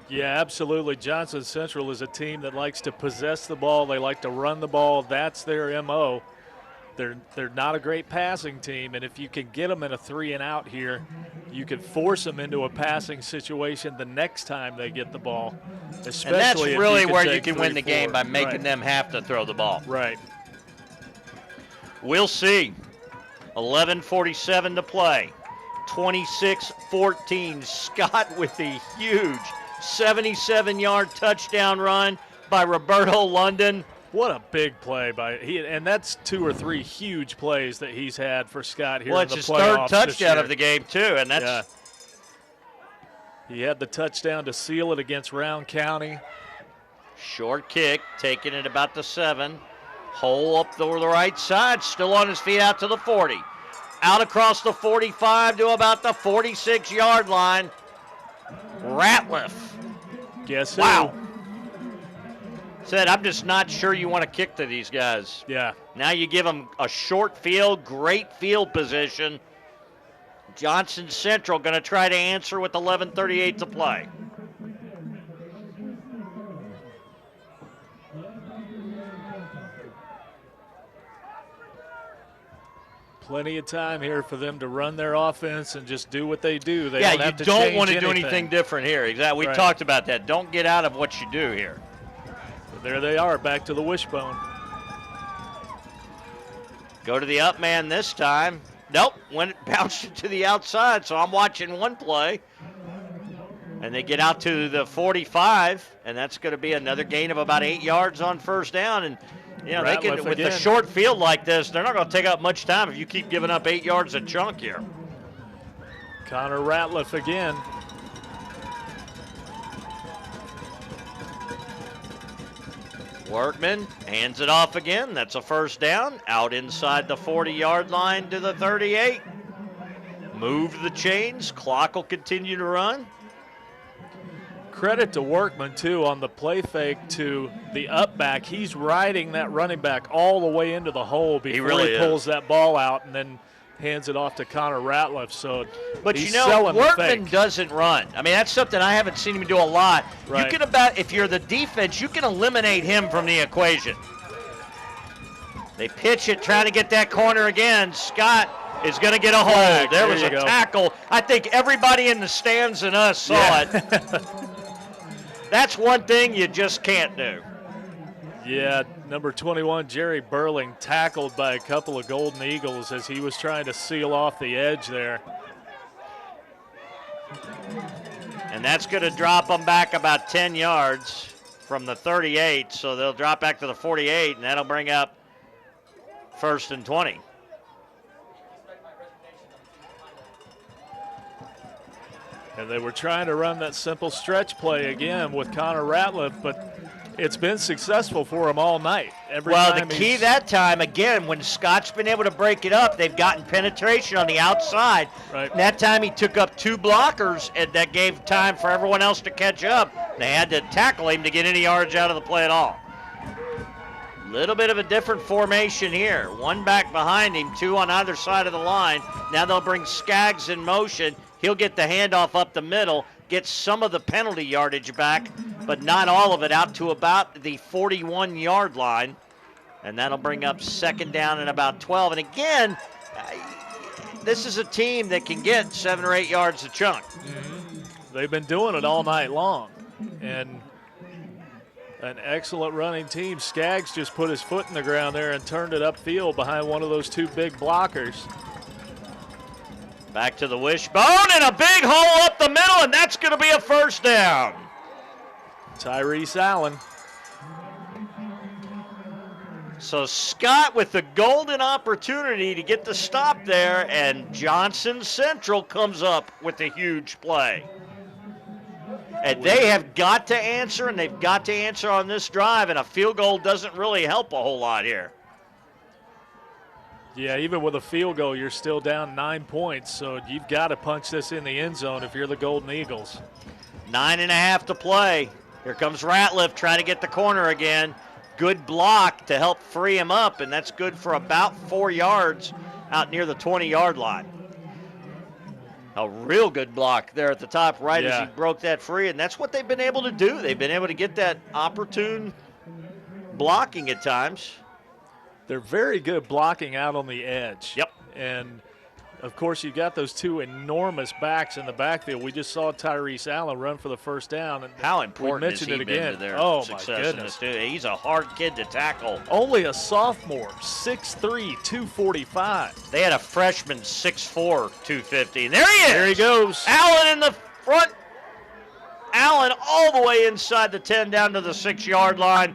Speaker 2: Yeah, absolutely. Johnson Central is a team that likes to possess the ball. They like to run the ball. That's their MO. They're not a great passing team, and if you can get them in a 3 and out here, you can force them into a passing situation the next time they get the ball. Especially
Speaker 1: and that's really where you can
Speaker 2: 3,
Speaker 1: win the
Speaker 2: 4.
Speaker 1: game, by making them have to throw the ball.
Speaker 2: Right.
Speaker 1: We'll see. 11:47 to play. 26-14. Scott with a huge 77-yard touchdown run by Roberto London.
Speaker 2: What a big play by and that's 2 or 3 huge plays that he's had for Scott here in the playoffs.
Speaker 1: Well, it's his 3rd touchdown of the game too, and
Speaker 2: He had the touchdown to seal it against Round County.
Speaker 1: Short kick, taking it about the 7. Hole up the right side, still on his feet out to the 40. Out across the 45 to about the 46-yard line. Ratliff.
Speaker 2: Guess who?
Speaker 1: Wow. Said, I'm just not sure you want to kick to these guys.
Speaker 2: Yeah.
Speaker 1: Now you give them a short field, great field position. Johnson Central going to try to answer with 11:38 to play.
Speaker 2: Plenty of time here for them to run their offense and just do what they do. They
Speaker 1: Yeah,
Speaker 2: don't have to
Speaker 1: you don't
Speaker 2: change
Speaker 1: want to do
Speaker 2: anything.
Speaker 1: anything different here. Exactly. We
Speaker 2: Right.
Speaker 1: talked about that. Don't get out of what you do here.
Speaker 2: There they are, back to the wishbone.
Speaker 1: Go to the up man this time. Nope, went bounced it to the outside, so I'm watching one play. And they get out to the 45, and that's going to be another gain of about 8 yards on first down. And, you know, they can,
Speaker 2: Ratliff
Speaker 1: with a
Speaker 2: again.
Speaker 1: short field like this, they're not going to take up much time if you keep giving up 8 yards a chunk here.
Speaker 2: Connor Ratliff again.
Speaker 1: Workman hands it off again. That's a first down. Out inside the 40-yard line to the 38. Move the chains. Clock will continue to run.
Speaker 2: Credit to Workman, too, on the play fake to the up back. He's riding that running back all the way into the hole before
Speaker 1: really
Speaker 2: he pulls that ball out and then hands it off to Connor Ratliff. So
Speaker 1: But
Speaker 2: he's
Speaker 1: you know,
Speaker 2: selling the
Speaker 1: Workman
Speaker 2: fake.
Speaker 1: doesn't run. I mean, that's something I haven't seen him do a lot.
Speaker 2: Right.
Speaker 1: You can if you're the defense, you can eliminate him from the equation. They pitch it, trying to get that corner again. Scott is going to get a hold.
Speaker 2: Flag.
Speaker 1: There
Speaker 2: There
Speaker 1: was
Speaker 2: you
Speaker 1: a
Speaker 2: go.
Speaker 1: tackle. I think everybody in the stands and us saw it. That's one thing you just can't do.
Speaker 2: Yeah, number 21, Jerry Burling, tackled by a couple of Golden Eagles as he was trying to seal off the edge there.
Speaker 1: And that's going to drop them back about 10 yards from the 38. So they'll drop back to the 48, and that'll bring up 1st and 20.
Speaker 2: And they were trying to run that simple stretch play again with Connor Ratliff, but it's been successful for him all night.
Speaker 1: Well, the key that time, again, when Scott's been able to break it up, they've gotten penetration on the outside.
Speaker 2: Right.
Speaker 1: And that time he took up 2 blockers, and that gave time for everyone else to catch up. They had to tackle him to get any yards out of the play at all. Little bit of a different formation here. 1 back behind him, 2 on either side of the line. Now they'll bring Skaggs in motion. He'll get the handoff up the middle, get some of the penalty yardage back, but not all of it, out to about the 41-yard line. And that'll bring up 2nd down and about 12. And again, this is a team that can get 7 or 8 yards a chunk.
Speaker 2: Mm-hmm. They've been doing it all night long. And an excellent running team. Skaggs just put his foot in the ground there and turned it upfield behind one of those 2 big blockers.
Speaker 1: Back to the wishbone, and a big hole up the middle, and that's going to be a first down.
Speaker 2: Tyrese Allen.
Speaker 1: So Scott with the golden opportunity to get the stop there, and Johnson Central comes up with a huge play. And they have got to answer, and they've got to answer on this drive, and a field goal doesn't really help a whole lot here.
Speaker 2: Yeah, even with a field goal, you're still down 9 points, so you've got to punch this in the end zone if you're the Golden Eagles.
Speaker 1: 9.5 to play. Here comes Ratliff trying to get the corner again. Good block to help free him up, and that's good for about 4 yards out near the 20-yard line. A real good block there at the top right as he broke that free, and that's what they've been able to do. They've been able to get that opportune blocking at times.
Speaker 2: They're very good blocking out on the edge.
Speaker 1: Yep.
Speaker 2: And, of course, you've got those 2 enormous backs in the backfield. We just saw Tyrese Allen run for the first down. And
Speaker 1: how important has he been to their success in this? He's a hard kid to tackle.
Speaker 2: Only a sophomore, 6'3", 245.
Speaker 1: They had a freshman, 6'4", 250. And there he is.
Speaker 2: There he goes.
Speaker 1: Allen in the front. Allen all the way inside the 10 down to the 6-yard line.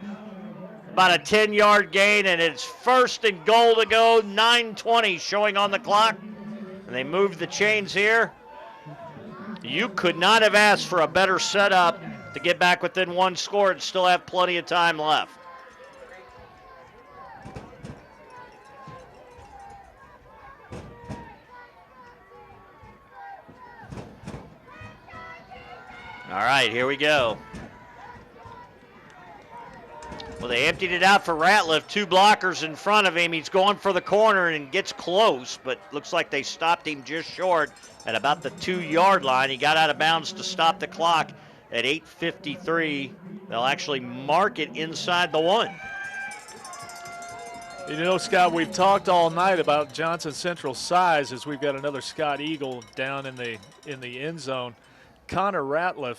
Speaker 1: About a 10-yard gain, and it's 1st and goal to go. 9:20 showing on the clock. And they move the chains here. You could not have asked for a better setup to get back within one score and still have plenty of time left. All right, here we go. Well, they emptied it out for Ratliff. 2 blockers in front of him. He's going for the corner and gets close, but looks like they stopped him just short at about the 2-yard line. He got out of bounds to stop the clock at 8:53. They'll actually mark it inside the 1.
Speaker 2: You know, Scott, we've talked all night about Johnson Central's size as we've got another Scott Eagle down in the end zone. Connor Ratliff,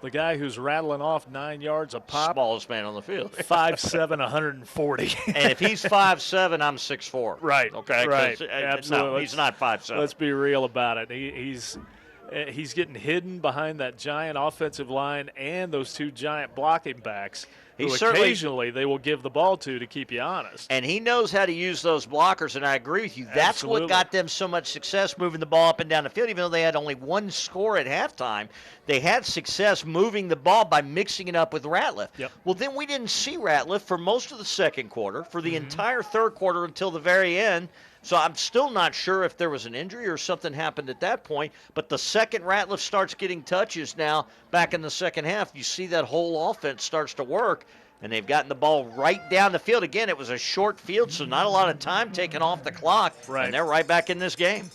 Speaker 2: the guy who's rattling off 9 yards a pop.
Speaker 1: Smallest man on the field.
Speaker 2: 5'7", 140.
Speaker 1: And if he's 5'7", I'm 6'4".
Speaker 2: Right.
Speaker 1: Okay.
Speaker 2: Right.
Speaker 1: Absolutely. No, he's not 5'7".
Speaker 2: Let's be real about it. He's getting hidden behind that giant offensive line and those 2 giant blocking backs. Occasionally they will give the ball to keep you honest.
Speaker 1: And he knows how to use those blockers, and I agree with you. That's
Speaker 2: Absolutely.
Speaker 1: what got them so much success moving the ball up and down the field. Even though they had only 1 score at halftime, they had success moving the ball by mixing it up with Ratliff.
Speaker 2: Yep.
Speaker 1: Well, then we didn't see Ratliff for most of the second quarter, for the entire third quarter until the very end. So I'm still not sure if there was an injury or something happened at that point. But the second Ratliff starts getting touches now back in the second half, you see that whole offense starts to work, and they've gotten the ball right down the field. Again, it was a short field, so not a lot of time taken off the clock,
Speaker 2: right.
Speaker 1: And they're right back in this game.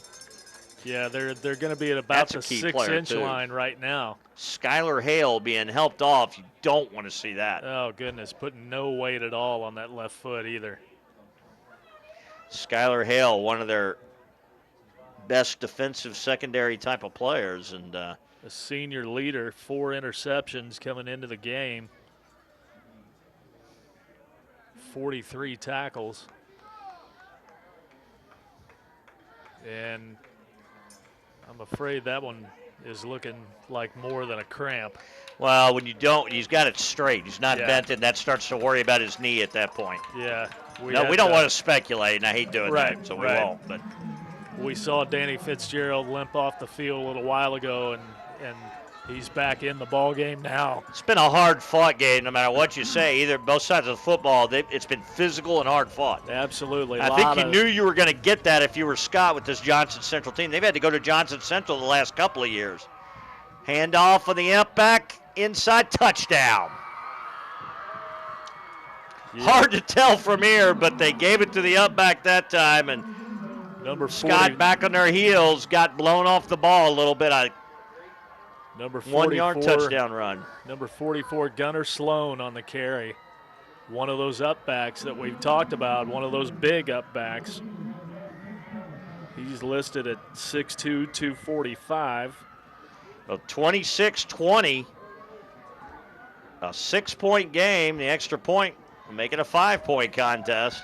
Speaker 2: Yeah, they're going to be at about
Speaker 1: That's
Speaker 2: the
Speaker 1: a key player,
Speaker 2: 6-inch
Speaker 1: too.
Speaker 2: line right now.
Speaker 1: Skylar Hale being helped off. You don't want to see that.
Speaker 2: Oh, goodness, putting no weight at all on that left foot either.
Speaker 1: Skylar Hale, one of their best defensive secondary type of players. And
Speaker 2: a senior leader, 4 interceptions coming into the game. 43 tackles. And I'm afraid that one is looking like more than a cramp.
Speaker 1: Well, when you don't, he's got it straight. He's not
Speaker 2: Yeah.
Speaker 1: bent, and that starts to worry about his knee at that point.
Speaker 2: Yeah.
Speaker 1: We don't want to speculate, and I hate doing
Speaker 2: Right,
Speaker 1: that, so we
Speaker 2: right.
Speaker 1: won't. But
Speaker 2: we saw Danny Fitzgerald limp off the field a little while ago, and he's back in the ball game now.
Speaker 1: it's been a hard-fought game, no matter what you say. Either both sides of the football, it's been physical and hard-fought.
Speaker 2: Absolutely.
Speaker 1: I think you knew you were going to get that if you were Scott with this Johnson Central team. They've had to go to Johnson Central the last couple of years. Handoff on the up back, inside touchdown.
Speaker 2: Yeah.
Speaker 1: Hard to tell from here, but they gave it to the up back that time, and
Speaker 2: Number 40,
Speaker 1: Scott back on their heels, got blown off the ball a little bit.
Speaker 2: number 44,
Speaker 1: 1-yard touchdown run.
Speaker 2: Number 44, Gunnar Sloan on the carry. One of those up backs that we've talked about, one of those big up backs. He's listed at 6'2", 245.
Speaker 1: Well, 26-20, a 6-point game. The extra point will make it a 5-point contest.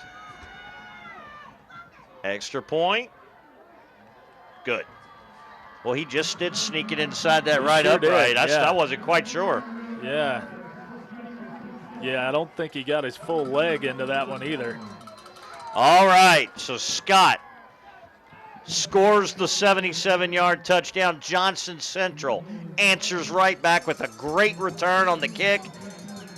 Speaker 1: Extra point, good. Well, he just did sneak it inside that right upright. I wasn't quite sure.
Speaker 2: Yeah. Yeah, I don't think he got his full leg into that one either.
Speaker 1: All right, so Scott scores the 77-yard touchdown. Johnson Central answers right back with a great return on the kick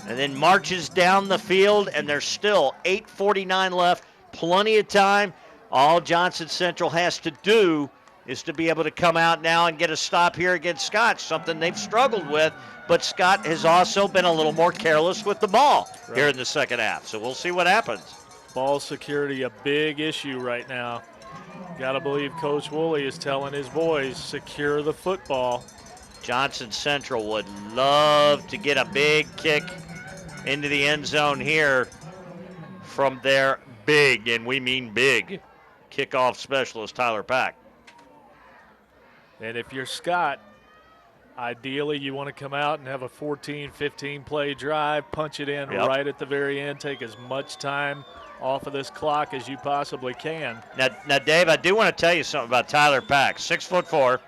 Speaker 1: and then marches down the field, and there's still 8:49 left, plenty of time. All Johnson Central has to do is to be able to come out now and get a stop here against Scott, something they've struggled with, but Scott has also been a little more careless with the ball here in the second half, so we'll see what happens.
Speaker 2: Ball security, a big issue right now. Got to believe Coach Woolley is telling his boys, secure the football.
Speaker 1: Johnson Central would love to get a big kick into the end zone here from their big, and we mean big, kickoff specialist, Tyler Pack.
Speaker 2: And if you're Scott, ideally you want to come out and have a 14, 15-play drive, punch it in right at the very end, take as much time off of this clock as you possibly can.
Speaker 1: Now, Dave, I do want to tell you something about Tyler Pack. 6'4".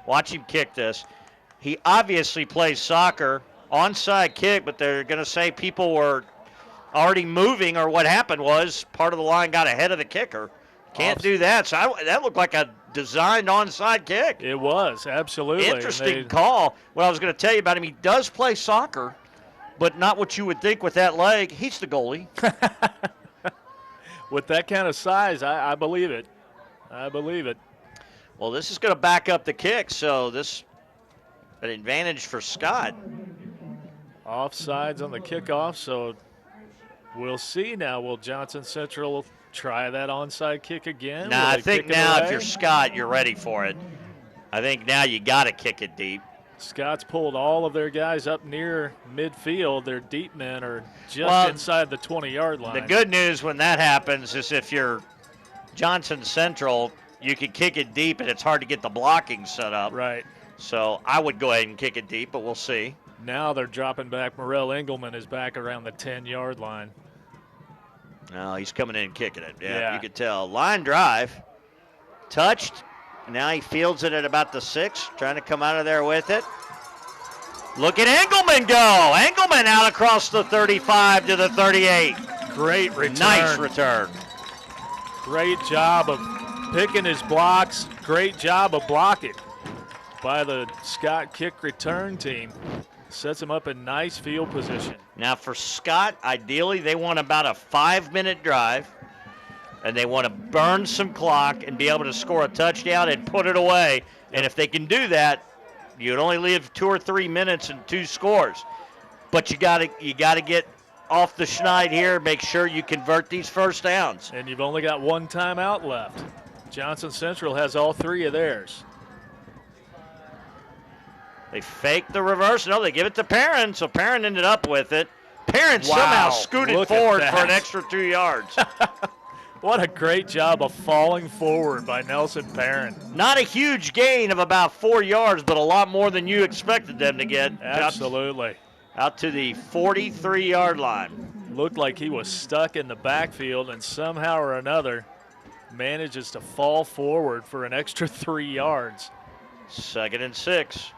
Speaker 1: Watch him kick this. He obviously plays soccer, onside kick, but they're going to say people were already moving, or what happened was part of the line got ahead of the kicker. Can't do that. So that looked like a designed onside kick.
Speaker 2: It was, absolutely.
Speaker 1: Interesting call. What I was going to tell you about him, he does play soccer, but not what you would think with that leg. He's the goalie.
Speaker 2: With that kind of size, I believe it. I believe it.
Speaker 1: Well, this is going to back up the kick, so this an advantage for Scott.
Speaker 2: Offsides on the kickoff, so we'll see now. Will Johnson Central try that onside kick again?
Speaker 1: Nah, I think now if you're Scott, you're ready for it. I think now you got to kick it deep.
Speaker 2: Scott's pulled all of their guys up near midfield. Their deep men are just inside the 20-yard line.
Speaker 1: The good news when that happens is if you're Johnson Central, you can kick it deep, and it's hard to get the blocking set up.
Speaker 2: Right.
Speaker 1: So I would go ahead and kick it deep, but we'll see.
Speaker 2: Now they're dropping back. Morel Engelman is back around the 10-yard line.
Speaker 1: No, he's coming in and kicking it. Yeah, you could tell. Line drive. Touched. Now he fields it at about the 6, trying to come out of there with it. Look at Engelman go. Engelman out across the 35 to the 38.
Speaker 2: Great return.
Speaker 1: Nice return.
Speaker 2: Great job of picking his blocks. Great job of blocking by the Scott kick return team. Sets him up in nice field position.
Speaker 1: Now for Scott, ideally they want about a 5-minute drive, and they want to burn some clock and be able to score a touchdown and put it away. And if they can do that, you'd only leave 2 or 3 minutes and 2 scores. But you got to get off the schneid here, make sure you convert these first downs.
Speaker 2: And you've only got 1 timeout left. Johnson Central has all 3 of theirs.
Speaker 1: They fake the reverse. No, they give it to Perrin, so Perrin ended up with it. Perrin somehow scooted forward for an extra 2 yards.
Speaker 2: What a great job of falling forward by Nelson Perrin.
Speaker 1: Not a huge gain of about 4 yards, but a lot more than you expected them to get.
Speaker 2: Absolutely.
Speaker 1: Out to the 43-yard line.
Speaker 2: Looked like he was stuck in the backfield and somehow or another manages to fall forward for an extra 3 yards.
Speaker 1: 2nd and 6.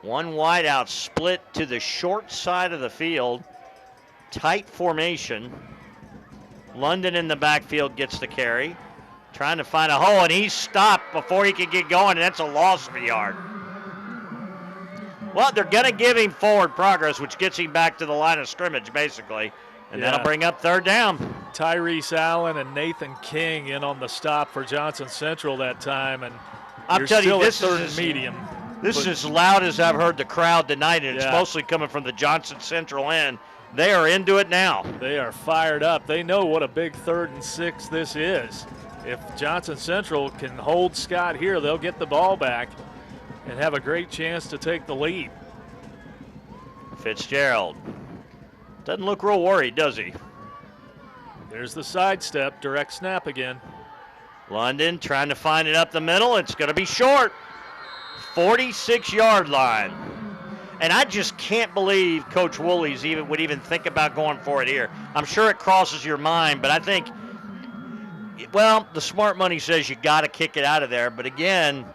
Speaker 1: One wide out split to the short side of the field. Tight formation. London in the backfield gets the carry. Trying to find a hole, and he's stopped before he can get going, and that's a loss of a yard. Well, they're going to give him forward progress, which gets him back to the line of scrimmage, basically. And that'll bring up 3rd down.
Speaker 2: Tyrese Allen and Nathan King in on the stop for Johnson Central that time. And
Speaker 1: I'm telling you, this
Speaker 2: is medium.
Speaker 1: This is as loud as I've heard the crowd tonight, and it's mostly coming from the Johnson Central end. They are into it now.
Speaker 2: They are fired up. They know what a big 3rd and 6 this is. If Johnson Central can hold Scott here, they'll get the ball back and have a great chance to take the lead.
Speaker 1: Fitzgerald doesn't look real worried, does he?
Speaker 2: There's the sidestep, direct snap again.
Speaker 1: London trying to find it up the middle. It's going to be short. 46-yard line. And I just can't believe Coach Woolley's would even think about going for it here. I'm sure it crosses your mind, but I think, well, the smart money says you got to kick it out of there. But again,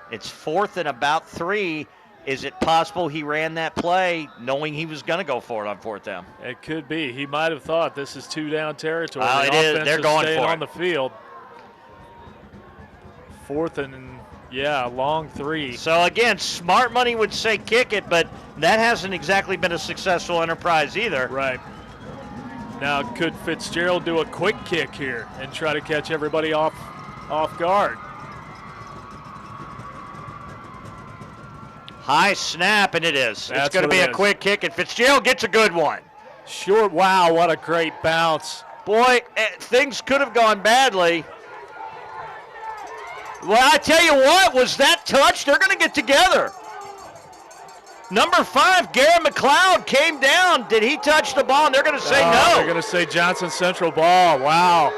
Speaker 1: it's 4th and about 3. Is it possible he ran that play knowing he was going to go for it on 4th down?
Speaker 2: It could be. He might have thought this is 2-down territory.
Speaker 1: It is. They're going for it.
Speaker 2: On the field. 4th and long 3.
Speaker 1: So again, smart money would say kick it, but that hasn't exactly been a successful enterprise either.
Speaker 2: Right. Now, could Fitzgerald do a quick kick here and try to catch everybody off guard?
Speaker 1: High snap, and it is. It's going to be a quick kick, and Fitzgerald gets a good one.
Speaker 2: Short, wow, what a great bounce.
Speaker 1: Boy, things could have gone badly. Well, I tell you what, was that touch? They're going to get together. Number 5, Garrett McLeod came down. Did he touch the ball? And they're going to say no.
Speaker 2: They're going to say Johnson Central ball. Wow.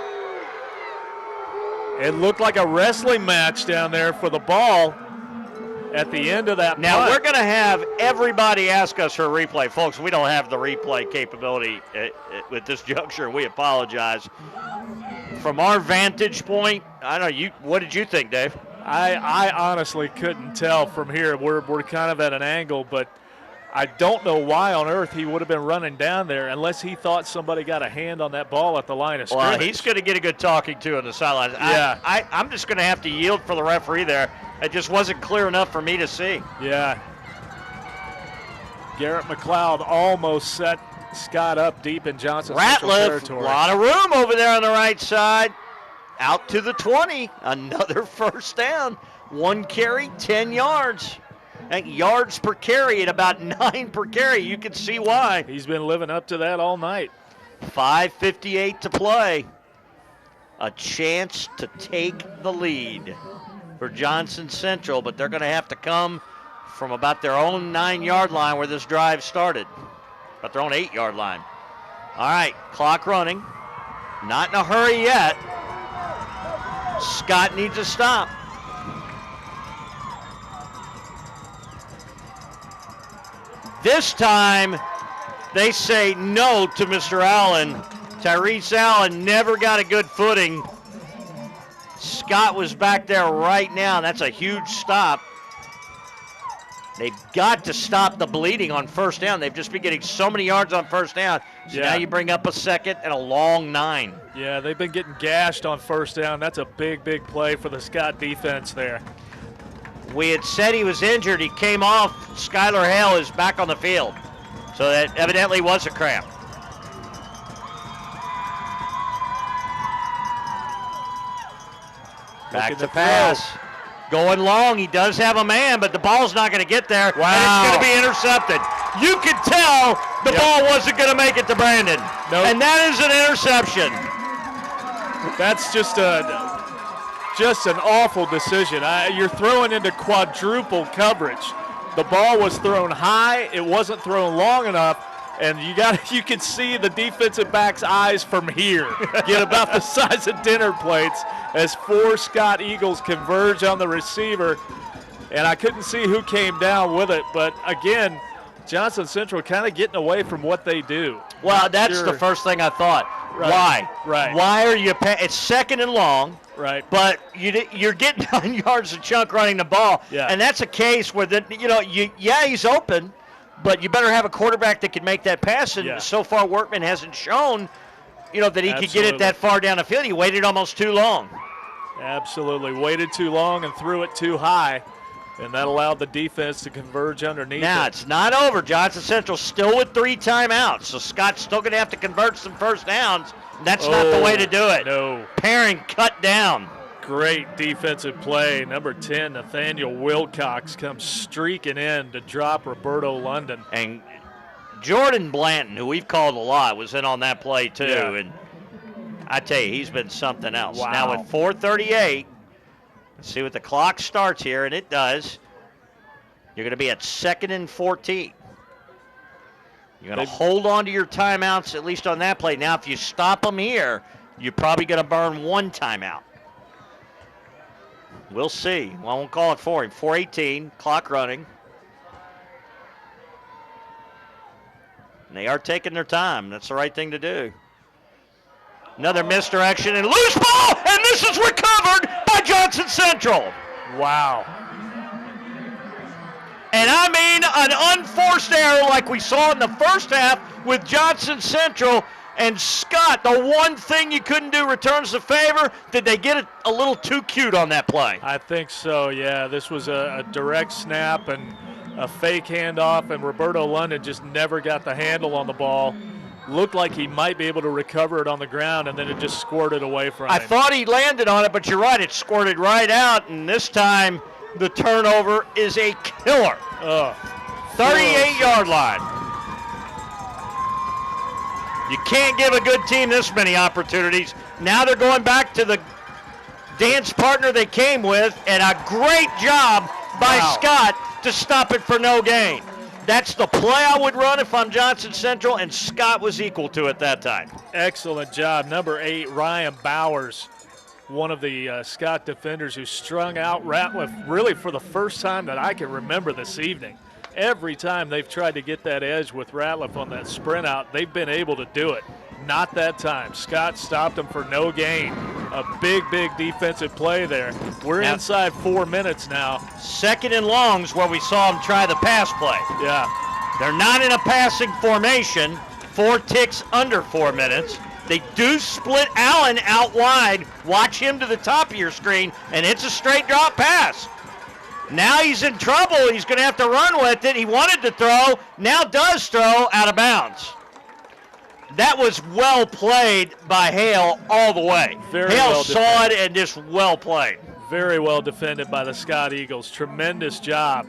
Speaker 2: It looked like a wrestling match down there for the ball at the end of that
Speaker 1: Now,
Speaker 2: punt.
Speaker 1: we're going to have everybody ask us for a replay. Folks, we don't have the replay capability at this juncture. We apologize. From our vantage point, I don't know, what did you think, Dave?
Speaker 2: I honestly couldn't tell from here. We're kind of at an angle, but I don't know why on earth he would have been running down there unless he thought somebody got a hand on that ball at the line of scrimmage.
Speaker 1: Well, he's going to get a good talking to on the sideline.
Speaker 2: Yeah.
Speaker 1: I'm just going to have to yield for the referee there. It just wasn't clear enough for me to see.
Speaker 2: Yeah. Garrett McLeod almost set Scott up deep in Johnson Central
Speaker 1: Ratliff,
Speaker 2: territory.
Speaker 1: a lot of room over there on the right side. Out to the 20. Another first down. 1 carry, 10 yards. I think yards per carry at about 9 per carry. You can see why.
Speaker 2: He's been living up to that all night.
Speaker 1: 5:58 to play. A chance to take the lead for Johnson Central, but they're going to have to come from about their own 9-yard line where this drive started. About their own 8-yard line. All right, clock running. Not in a hurry yet. Scott needs a stop. This time, they say no to Mr. Allen. Tyrese Allen never got a good footing. Scott was back there right now. That's a huge stop. They've got to stop the bleeding on first down. They've just been getting so many yards on first down. So now you bring up a second and a long 9.
Speaker 2: Yeah, they've been getting gashed on first down. That's a big, big play for the Scott defense there.
Speaker 1: We had said he was injured. He came off. Skylar Hale is back on the field. So that evidently was a cramp. Back to pass. Going long. He does have a man, but the ball's not going to get there.
Speaker 2: Wow.
Speaker 1: And it's going to be intercepted. You could tell the ball wasn't going to make it to Brandon.
Speaker 2: Nope.
Speaker 1: And that is an interception.
Speaker 2: That's just an awful decision. You're throwing into quadruple coverage. The ball was thrown high. It wasn't thrown long enough. And you can see the defensive back's eyes from here get about the size of dinner plates as 4 Scott Eagles converge on the receiver. And I couldn't see who came down with it. But again, Johnson Central kind of getting away from what they do.
Speaker 1: Well, that's the first thing I thought.
Speaker 2: Right.
Speaker 1: Why?
Speaker 2: Right.
Speaker 1: Why are you? It's second and long.
Speaker 2: Right.
Speaker 1: But you're getting 9 yards a chunk running the ball.
Speaker 2: Yeah.
Speaker 1: And that's a case where he's open, but you better have a quarterback that can make that pass. And so far, Workman hasn't shown, that he could get it that far down the field. He waited almost too long.
Speaker 2: Absolutely. Waited too long and threw it too high. And that allowed the defense to converge underneath.
Speaker 1: Now, it's not over. Johnson Central still with 3 timeouts. So Scott's still going to have to convert some first downs. That's not the way to do it.
Speaker 2: No.
Speaker 1: Perrin cut down.
Speaker 2: Great defensive play. Number 10, Nathaniel Wilcox, comes streaking in to drop Roberto London.
Speaker 1: And Jordan Blanton, who we've called a lot, was in on that play too.
Speaker 2: Yeah.
Speaker 1: And I tell you, he's been something else.
Speaker 2: Wow.
Speaker 1: Now with 4:38, let's see what the clock starts here, and it does. You're going to be at 2nd and 14. You're going to hold on to your timeouts, at least on that play. Now, if you stop them here, you're probably going to burn 1 timeout. We'll see. Well, I won't call it for him. 4:18, clock running. And they are taking their time. That's the right thing to do. Another misdirection and loose ball, and this is recovered by Johnson Central.
Speaker 2: Wow.
Speaker 1: And I mean an unforced error like we saw in the first half with Johnson Central. And Scott, the one thing you couldn't do, returns the favor. Did they get it a little too cute on that play?
Speaker 2: I think so, yeah. This was a direct snap and a fake handoff, and Roberto London just never got the handle on the ball. Looked like he might be able to recover it on the ground, and then it just squirted away from him.
Speaker 1: I thought he landed on it, but you're right. It squirted right out, and this time the turnover is a killer. 38-yard line. You can't give a good team this many opportunities. Now they're going back to the dance partner they came with, and a great job by Scott to stop it for no gain. That's the play I would run if I'm Johnson Central, and Scott was equal to it that time.
Speaker 2: Excellent job. Number 8, Ryan Bowers, one of the Scott defenders who strung out Ratliff really for the first time that I can remember this evening. Every time they've tried to get that edge with Ratliff on that sprint out, they've been able to do it. Not that time. Scott stopped him for no gain. A big, big defensive play there. We're inside 4 minutes now.
Speaker 1: 2nd and longs where we saw him try the pass play.
Speaker 2: Yeah.
Speaker 1: They're not in a passing formation. 4 ticks under 4 minutes. They do split Allen out wide. Watch him to the top of your screen, and it's a straight drop pass. Now he's in trouble. He's going to have to run with it. He wanted to throw, now does throw out of bounds. That was well played by Hale all the way. Hale saw it and just well played.
Speaker 2: Very well defended by the Scott Eagles. Tremendous job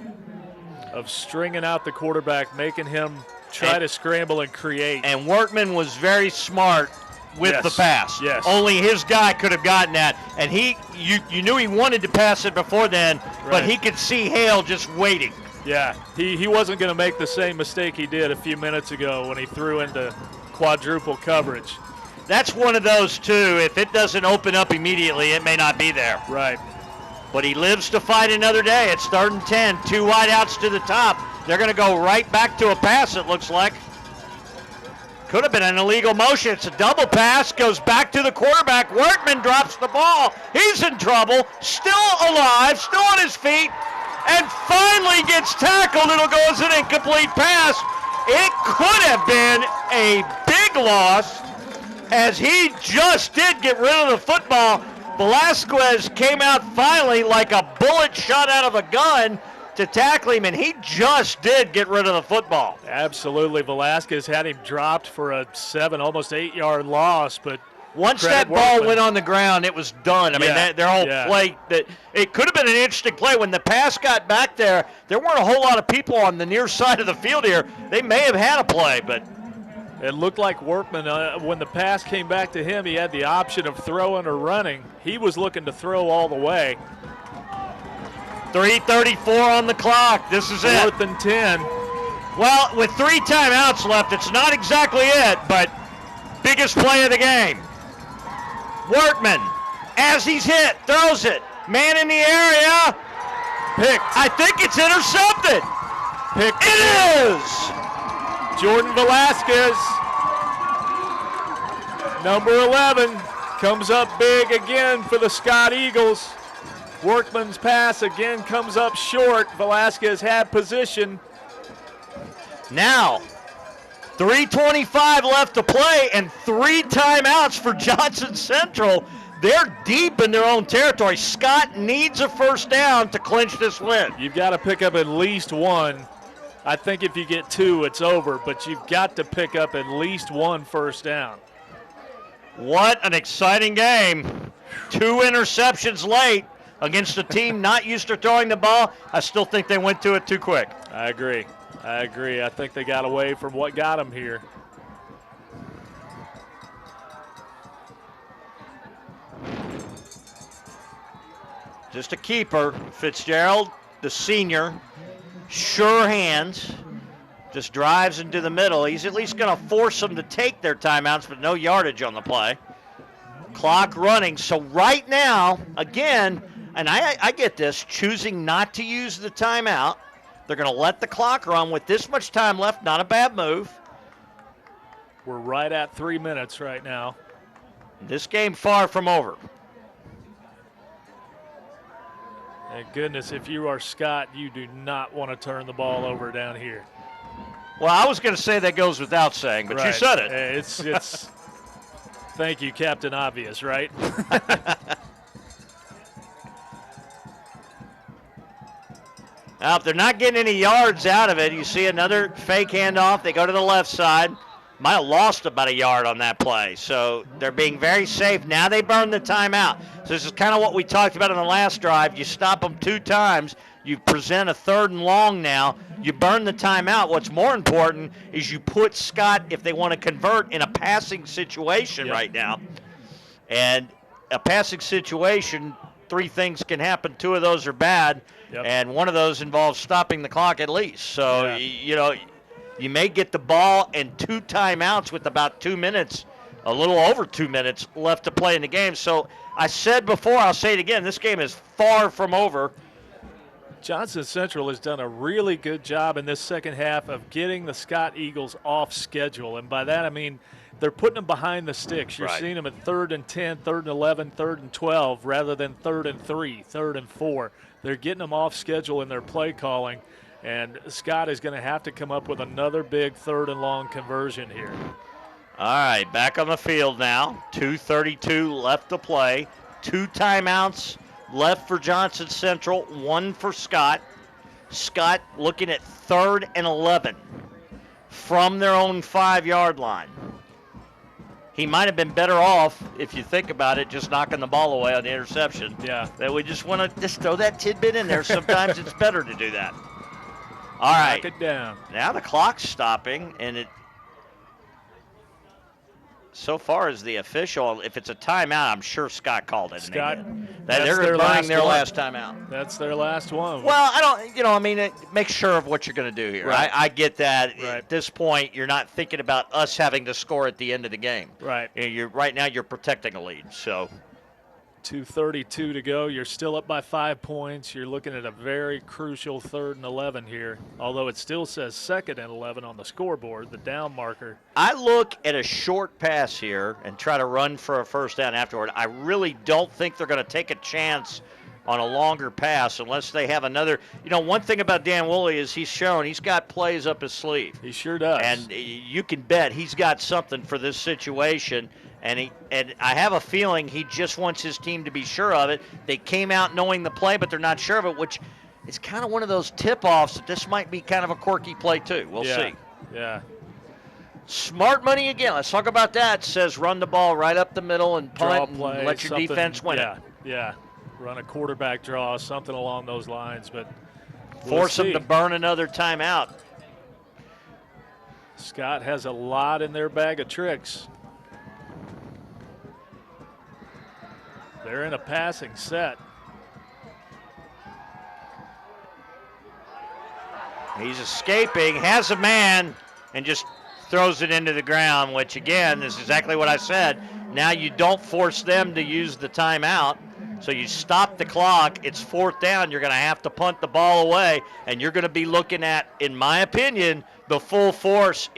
Speaker 2: of stringing out the quarterback, making him try to scramble and create.
Speaker 1: And Workman was very smart with the pass.
Speaker 2: Yes.
Speaker 1: Only his guy could have gotten that. And you knew he wanted to pass it before then, but he could see Hale just waiting.
Speaker 2: Yeah, he wasn't going to make the same mistake he did a few minutes ago when he threw into quadruple coverage.
Speaker 1: That's one of those, too. If it doesn't open up immediately, it may not be there.
Speaker 2: Right.
Speaker 1: But he lives to fight another day. It's 3rd and 10. 2 wideouts to the top. They're going to go right back to a pass, it looks like. Could have been an illegal motion. It's a double pass. Goes back to the quarterback. Workman drops the ball. He's in trouble. Still alive. Still on his feet. And finally gets tackled. It'll go as an incomplete pass. It could have been a big loss, as he just did get rid of the football. Velasquez came out finally like a bullet shot out of a gun to tackle him, and he just did get rid of the football.
Speaker 2: Absolutely. Velasquez had him dropped for a 7, almost 8-yard loss, but
Speaker 1: once that ball went on the ground, it was done. I mean, their whole play, it could have been an interesting play. When the pass got back there, there weren't a whole lot of people on the near side of the field here. They may have had a play, but
Speaker 2: it looked like Workman, when the pass came back to him, he had the option of throwing or running. He was looking to throw all the way.
Speaker 1: 3:34 on the clock. This is it.
Speaker 2: 4th and 10.
Speaker 1: Well, with 3 timeouts left, it's not exactly it, but biggest play of the game. Workman, as he's hit, throws it. Man in the area.
Speaker 2: Picked.
Speaker 1: I think it's intercepted.
Speaker 2: Picked.
Speaker 1: It is.
Speaker 2: Jordan Velasquez, number 11, comes up big again for the Scott Eagles. Workman's pass again comes up short. Velasquez had position.
Speaker 1: Now, 3:25 left to play and 3 timeouts for Johnson Central. They're deep in their own territory. Scott needs a first down to clinch this win.
Speaker 2: You've got to pick up at least 1. I think if you get 2, it's over, but you've got to pick up at least 1 first down.
Speaker 1: What an exciting game. 2 interceptions late against a team not used to throwing the ball. I still think they went to it too quick.
Speaker 2: I agree. I think they got away from what got them here.
Speaker 1: Just a keeper. Fitzgerald, the senior, sure hands, just drives into the middle. He's at least going to force them to take their timeouts, but no yardage on the play. Clock running. So right now, again, and I get this, choosing not to use the timeout. They're going to let the clock run with this much time left. Not a bad move.
Speaker 2: We're right at 3 minutes right now.
Speaker 1: This game far from over.
Speaker 2: Thank goodness, if you are Scott, you do not want to turn the ball over down here.
Speaker 1: Well, I was going to say that goes without saying, but you said it.
Speaker 2: It's thank you, Captain Obvious, right?
Speaker 1: Now, if they're not getting any yards out of it, you see another fake handoff. They go to the left side. Might have lost about a yard on that play. So they're being very safe. Now they burn the timeout. So this is kind of what we talked about in the last drive. You stop them 2 times. You present a 3rd and long now. You burn the timeout. What's more important is you put Scott, if they want to convert, in a passing situation right now. And a passing situation, 3 things can happen. 2 of those are bad. And one of those involves stopping the clock at least. So, you may get the ball and 2 timeouts with about 2 minutes, a little over 2 minutes left to play in the game. So I said before, I'll say it again, this game is far from over.
Speaker 2: Johnson Central has done a really good job in this second half of getting the Scott Eagles off schedule. And by that I mean they're putting them behind the sticks. You're seeing them at 3rd and 10, 3rd and 11, 3rd and 12, rather than 3rd and 3, 3rd and 4. They're getting them off schedule in their play calling. And Scott is going to have to come up with another big 3rd and long conversion here.
Speaker 1: All right, back on the field now. 2:32 left to play. 2 timeouts left for Johnson Central, 1 for Scott. Scott looking at 3rd and 11 from their own 5-yard line. He might have been better off, if you think about it, just knocking the ball away on the interception.
Speaker 2: Yeah.
Speaker 1: That we just want to just throw that tidbit in there. Sometimes it's better to do that. All right.
Speaker 2: Knock it down.
Speaker 1: Now the clock's stopping, and it so far as the official, if it's a timeout, I'm sure Scott called it.
Speaker 2: Scott,
Speaker 1: they're burning their last timeout.
Speaker 2: That's their last one.
Speaker 1: Well, I don't, make sure of what you're going to do here.
Speaker 2: Right.
Speaker 1: I get that.
Speaker 2: Right.
Speaker 1: At this point, you're not thinking about us having to score at the end of the game.
Speaker 2: Right.
Speaker 1: Right now, you're protecting a lead. So
Speaker 2: 2:32 to go. You're still up by 5 points. You're looking at a very crucial 3rd and 11 here, although it still says 2nd and 11 on the scoreboard, the down marker.
Speaker 1: I look at a short pass here and try to run for a first down afterward. I really don't think they're going to take a chance on a longer pass unless they have another. One thing about Dan Woolley is he's got plays up his sleeve.
Speaker 2: He sure does.
Speaker 1: And you can bet he's got something for this situation. And I have a feeling he just wants his team to be sure of it. They came out knowing the play, but they're not sure of it, which is kind of one of those tip-offs that this might be kind of a quirky play too. We'll see.
Speaker 2: Yeah.
Speaker 1: Smart money again. Let's talk about that. It says run the ball right up the middle and punt and let your defense win it.
Speaker 2: Yeah. Run a quarterback draw, something along those lines, but
Speaker 1: force them to burn another timeout.
Speaker 2: Scott has a lot in their bag of tricks. They're in a passing set.
Speaker 1: He's escaping, has a man, and just throws it into the ground, which, again, is exactly what I said. Now you don't force them to use the timeout, so you stop the clock. It's 4th down. You're going to have to punt the ball away, and you're going to be looking at, in my opinion, the full force.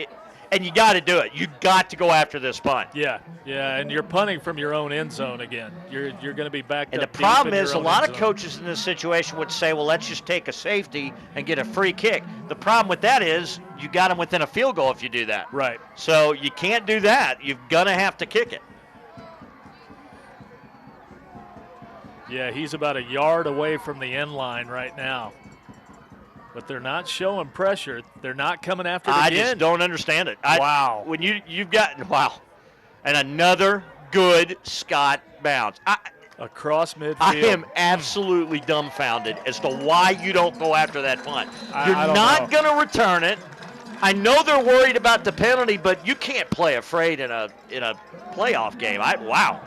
Speaker 1: And you got to do it. You got to go after this punt.
Speaker 2: Yeah, and you're punting from your own end zone again. You're going to be backed
Speaker 1: up. And
Speaker 2: the
Speaker 1: problem is, a lot of coaches in this situation would say, well, let's just take a safety and get a free kick. The problem with that is you got them within a field goal if you do that.
Speaker 2: Right.
Speaker 1: So you can't do that. You're going to have to kick it.
Speaker 2: Yeah, he's about a yard away from the end line right now. But they're not showing pressure. They're not coming after it again.
Speaker 1: I just don't understand it.
Speaker 2: Wow.
Speaker 1: When you've got, and another good Scott bounce.
Speaker 2: Across midfield.
Speaker 1: I am absolutely dumbfounded as to why you don't go after that punt. You're not going to return it. I know they're worried about the penalty, but you can't play afraid in a playoff game. Wow.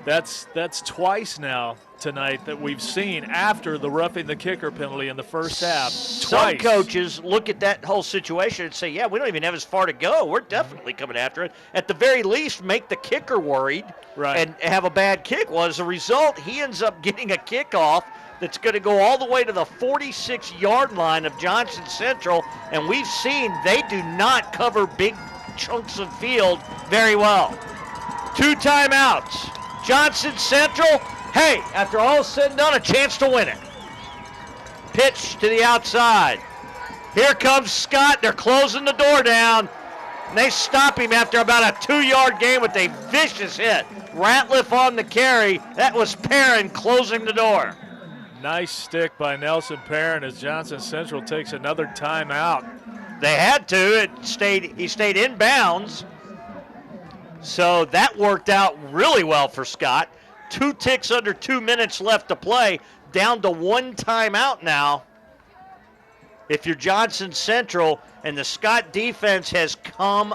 Speaker 2: That's twice now tonight that we've seen after the roughing the kicker penalty in the first half.
Speaker 1: Some coaches look at that whole situation and say, yeah, we don't even have as far to go. We're definitely coming after it. At the very least, make the kicker worried and have a bad kick. Well, as a result, he ends up getting a kickoff that's going to go all the way to the 46-yard line of Johnson Central, and we've seen they do not cover big chunks of field very well. 2 timeouts. Johnson Central, hey, after all is said and done, a chance to win it. Pitch to the outside. Here comes Scott. They're closing the door down. And they stop him after about a 2-yard gain with a vicious hit. Ratliff on the carry. That was Perrin closing the door.
Speaker 2: Nice stick by Nelson Perrin as Johnson Central takes another timeout.
Speaker 1: They had to. He stayed in bounds. So that worked out really well for Scott. 2 ticks under 2 minutes left to play. Down to 1 timeout now. If you're Johnson Central, and the Scott defense has come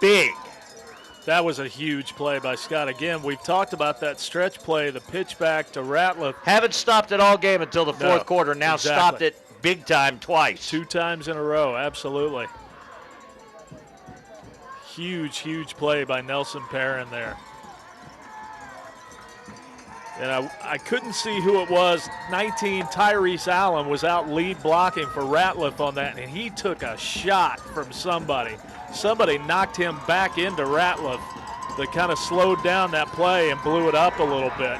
Speaker 1: big.
Speaker 2: That was a huge play by Scott. Again, we've talked about that stretch play, the pitch back to Ratliff.
Speaker 1: Haven't stopped it all game until the fourth quarter. Now stopped it big time twice.
Speaker 2: 2 times in a row, absolutely. Huge play by Nelson Perrin there. And I couldn't see who it was. 19, Tyrese Allen was out lead blocking for Ratliff on that, and he took a shot from somebody. Somebody knocked him back into Ratliff that kind of slowed down that play and blew it up a little bit.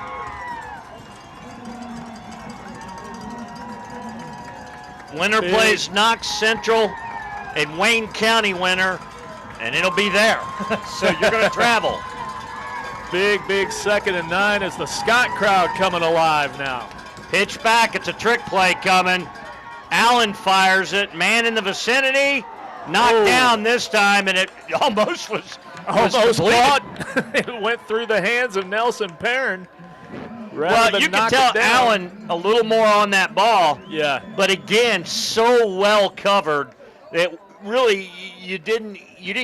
Speaker 1: Winner plays Knox Central and Wayne County winner, and it'll be there. So you're going to travel.
Speaker 2: Big 2nd and 9 as the Scott crowd coming alive now.
Speaker 1: Pitch back. It's a trick play coming. Allen fires it. Man in the vicinity. Knocked down this time, and it almost was
Speaker 2: caught. It went through the hands of Nelson Perrin.
Speaker 1: Well, you can tell Allen a little more on that ball.
Speaker 2: Yeah.
Speaker 1: But again, so well covered that really you didn't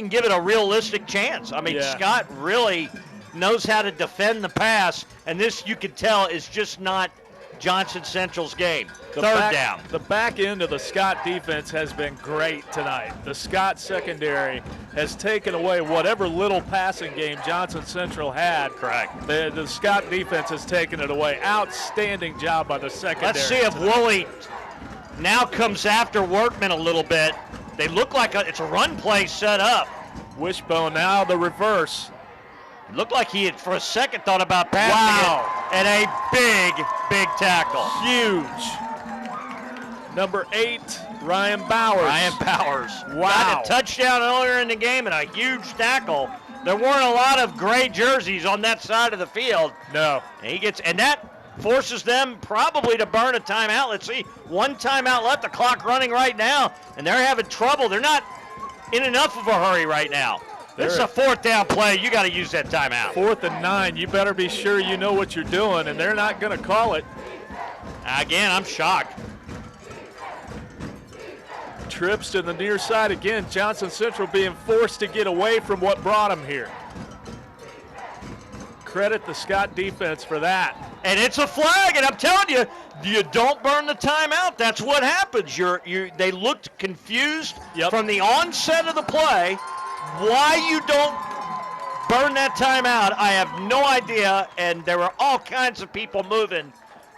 Speaker 1: give it a realistic chance. I mean, Scott really knows how to defend the pass, and this you can tell is just not Johnson Central's game. Third down.
Speaker 2: The back end of the Scott defense has been great tonight. The Scott secondary has taken away whatever little passing game Johnson Central had.
Speaker 1: Correct.
Speaker 2: The Scott defense has taken it away. Outstanding job by the secondary.
Speaker 1: Let's see if Woolley now comes after Workman a little bit. They look like it's a run play set up.
Speaker 2: Wishbone now the reverse.
Speaker 1: It looked like he had for a second thought about passing it. And a big tackle.
Speaker 2: Huge. Number 8, Ryan Bowers.
Speaker 1: Wow. Got a touchdown earlier in the game and a huge tackle. There weren't a lot of gray jerseys on that side of the field.
Speaker 2: No.
Speaker 1: And that forces them probably to burn a timeout. Let's see, one timeout left, the clock running right now, and they're having trouble. They're not in enough of a hurry right now. This is a 4th down play. You got to use that timeout.
Speaker 2: 4th and 9. You better be sure you know what you're doing, and they're not going to call it.
Speaker 1: Again, I'm shocked.
Speaker 2: Trips to the near side again. Johnson Central being forced to get away from what brought them here. Credit the Scott defense for that.
Speaker 1: And it's a flag, and I'm telling you, you don't burn the timeout. That's what happens. They looked confused from the onset of the play. Why you don't burn that timeout, I have no idea, and there were all kinds of people moving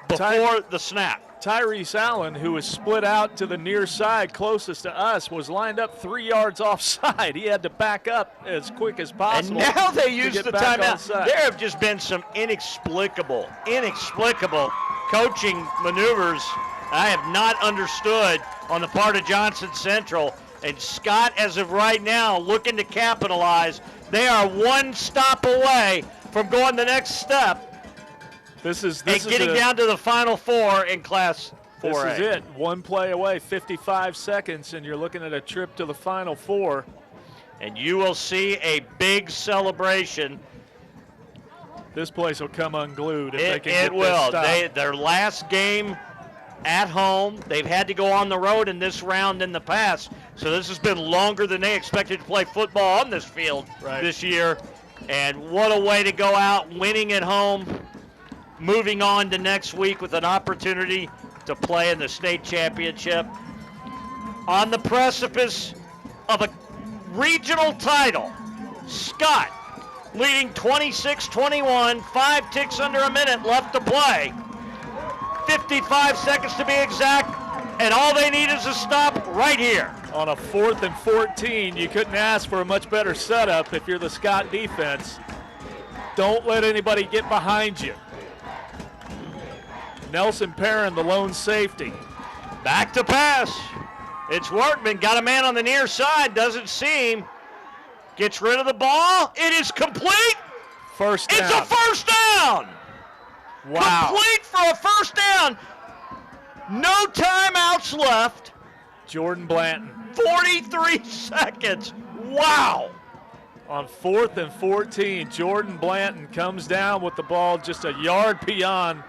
Speaker 1: before the snap.
Speaker 2: Tyrese Allen, who was split out to the near side closest to us, was lined up 3 yards offside. He had to back up as quick as possible.
Speaker 1: And now they use the timeout. There have just been some inexplicable coaching maneuvers I have not understood on the part of Johnson Central. And Scott, as of right now, looking to capitalize. They are one stop away from going the next step.
Speaker 2: This is
Speaker 1: getting down to the Final Four in Class 4A.
Speaker 2: This is it. One play away, 55 seconds, and you're looking at a trip to the Final Four.
Speaker 1: And you will see a big celebration.
Speaker 2: This place will come unglued if they can get
Speaker 1: it will.
Speaker 2: This stop.
Speaker 1: Their last game at home. They've had to go on the road in this round in the past. So this has been longer than they expected to play football on this field this year. And what a way to go out, winning at home, moving on to next week with an opportunity to play in the state championship. On the precipice of a regional title, Scott leading 26-21, 5 ticks under a minute left to play. 55 seconds to be exact, and all they need is a stop right here.
Speaker 2: On a 4th and 14, you couldn't ask for a much better setup if you're the Scott defense. Don't let anybody get behind you. Nelson Perrin, the lone safety.
Speaker 1: Back to pass. It's Workman, got a man on the near side, doesn't seem. Gets rid of the ball. It is complete.
Speaker 2: First down.
Speaker 1: It's a first down.
Speaker 2: Wow.
Speaker 1: Complete for a first down. No timeouts left.
Speaker 2: Jordan Blanton.
Speaker 1: 43 seconds. Wow.
Speaker 2: On 4th and 14, Jordan Blanton comes down with the ball just a yard beyond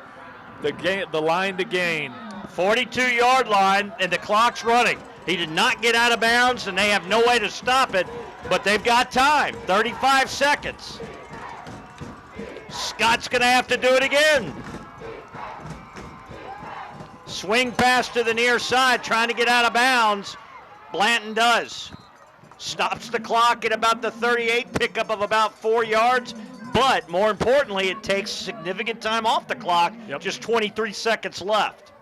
Speaker 2: the line to gain.
Speaker 1: 42-yard line, and the clock's running. He did not get out of bounds, and they have no way to stop it, but they've got time. 35 seconds. Scott's going to have to do it again. Swing pass to the near side, trying to get out of bounds. Blanton does. Stops the clock at about the 38, pickup of about 4 yards. But more importantly, it takes significant time off the clock. Just 23 seconds left.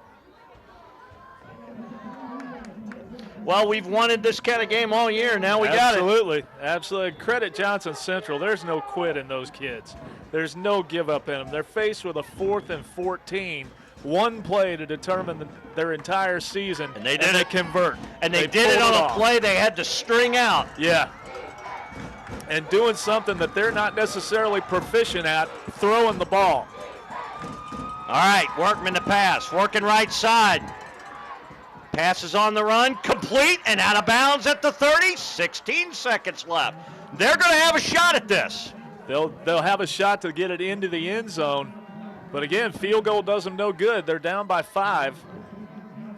Speaker 1: Well, we've wanted this kind of game all year. Now we got it.
Speaker 2: Absolutely. Credit Johnson Central. There's no quit in those kids. There's no give up in them. They're faced with a 4th and 14 One play to determine their entire season,
Speaker 1: and they
Speaker 2: convert.
Speaker 1: And they did it on a play they had to string out.
Speaker 2: Yeah. And doing something that they're not necessarily proficient at, throwing the ball.
Speaker 1: All right, Workman to pass, working right side. Passes on the run, complete and out of bounds at the 30. 16 seconds left. They're going to have a shot at this.
Speaker 2: They'll have a shot to get it into the end zone. But again, field goal does them no good. They're down by 5.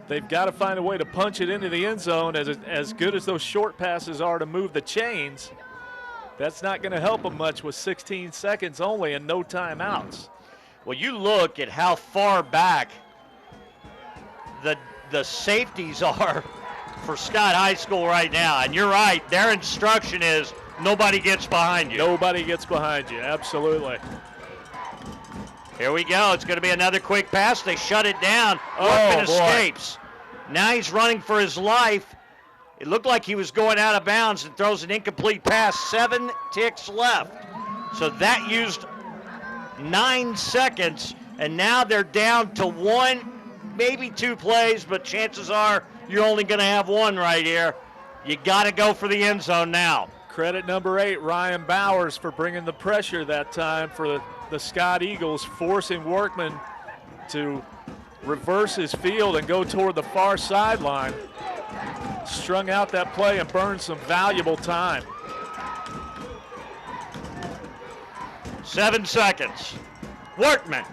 Speaker 2: They've got to find a way to punch it into the end zone. As good as those short passes are to move the chains, that's not going to help them much with 16 seconds only and no timeouts.
Speaker 1: Well, you look at how far back the safeties are for Scott High School right now. And you're right, their instruction is nobody gets behind you.
Speaker 2: Nobody gets behind you, absolutely.
Speaker 1: Here we go. It's going to be another quick pass. They shut it down.
Speaker 2: Workman
Speaker 1: escapes. Now he's running for his life. It looked like he was going out of bounds and throws an incomplete pass. 7 ticks left. So that used 9 seconds, and now they're down to 1, maybe 2 plays, but chances are you're only going to have 1 right here. You got to go for the end zone now.
Speaker 2: Credit number 8, Ryan Bowers, for bringing the pressure that time for the Scott Eagles, forcing Workman to reverse his field and go toward the far sideline. Strung out that play and burned some valuable time.
Speaker 1: 7 seconds. Workman.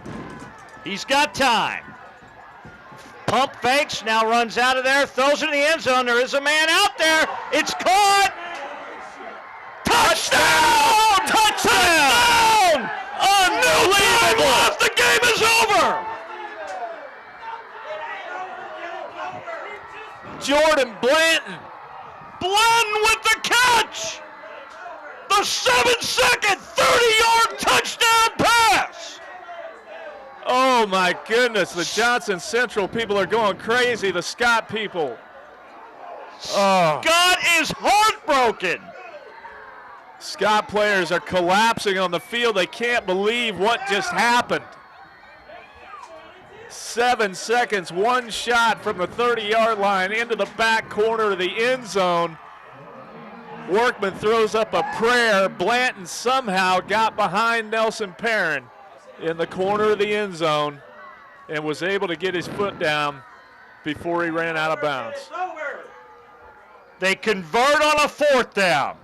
Speaker 1: He's got time. Pump fakes, now runs out of there, throws it in the end zone. There is a man out there. It's caught. Touchdown! Touchdown! Unbelievable! The game is over.
Speaker 2: Jordan Blanton.
Speaker 1: Blanton with the catch. The 7-second, 30-yard touchdown pass.
Speaker 2: Oh my goodness, the Johnson Central people are going crazy, the Scott people. Oh.
Speaker 1: Scott is heartbroken.
Speaker 2: Scott players are collapsing on the field. They can't believe what just happened. 7 seconds, 1 shot from the 30-yard line into the back corner of the end zone. Workman throws up a prayer. Blanton somehow got behind Nelson Perrin in the corner of the end zone and was able to get his foot down before he ran out of bounds.
Speaker 1: They convert on a 4th down.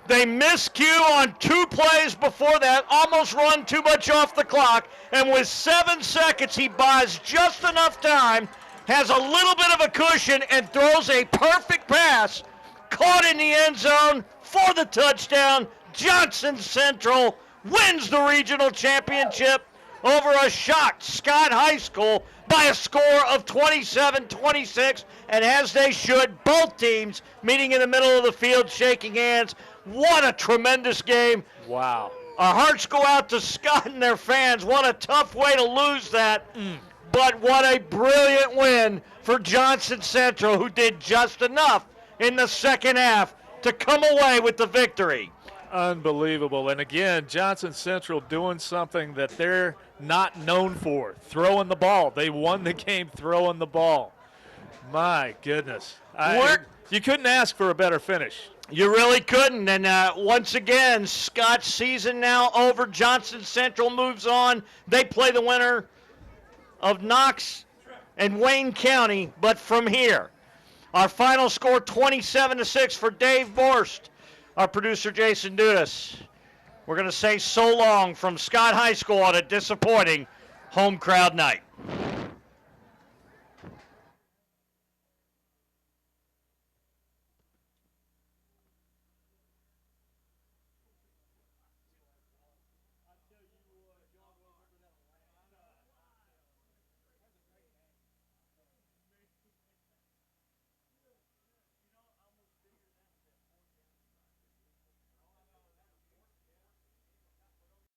Speaker 1: They miscue on 2 plays before that, almost run too much off the clock, and with 7 seconds, he buys just enough time, has a little bit of a cushion, and throws a perfect pass, caught in the end zone for the touchdown. Johnson Central wins the regional championship over a shocked Scott High School by a score of 27-26, and as they should, both teams meeting in the middle of the field, shaking hands. What a tremendous game.
Speaker 2: Wow.
Speaker 1: Our hearts go out to Scott and their fans. What a tough way to lose that. But what a brilliant win for Johnson Central, who did just enough in the second half to come away with the victory.
Speaker 2: Unbelievable. And again, Johnson Central doing something that they're not known for, throwing the ball. They won the game throwing the ball. My goodness. You couldn't ask for a better finish.
Speaker 1: You really couldn't. And once again, Scott's season now over. Johnson Central moves on. They play the winner of Knox and Wayne County, but from here. Our final score, 27-6 for Dave Borst. Our producer, Jason Dudas. We're going to say so long from Scott High School on a disappointing home crowd night.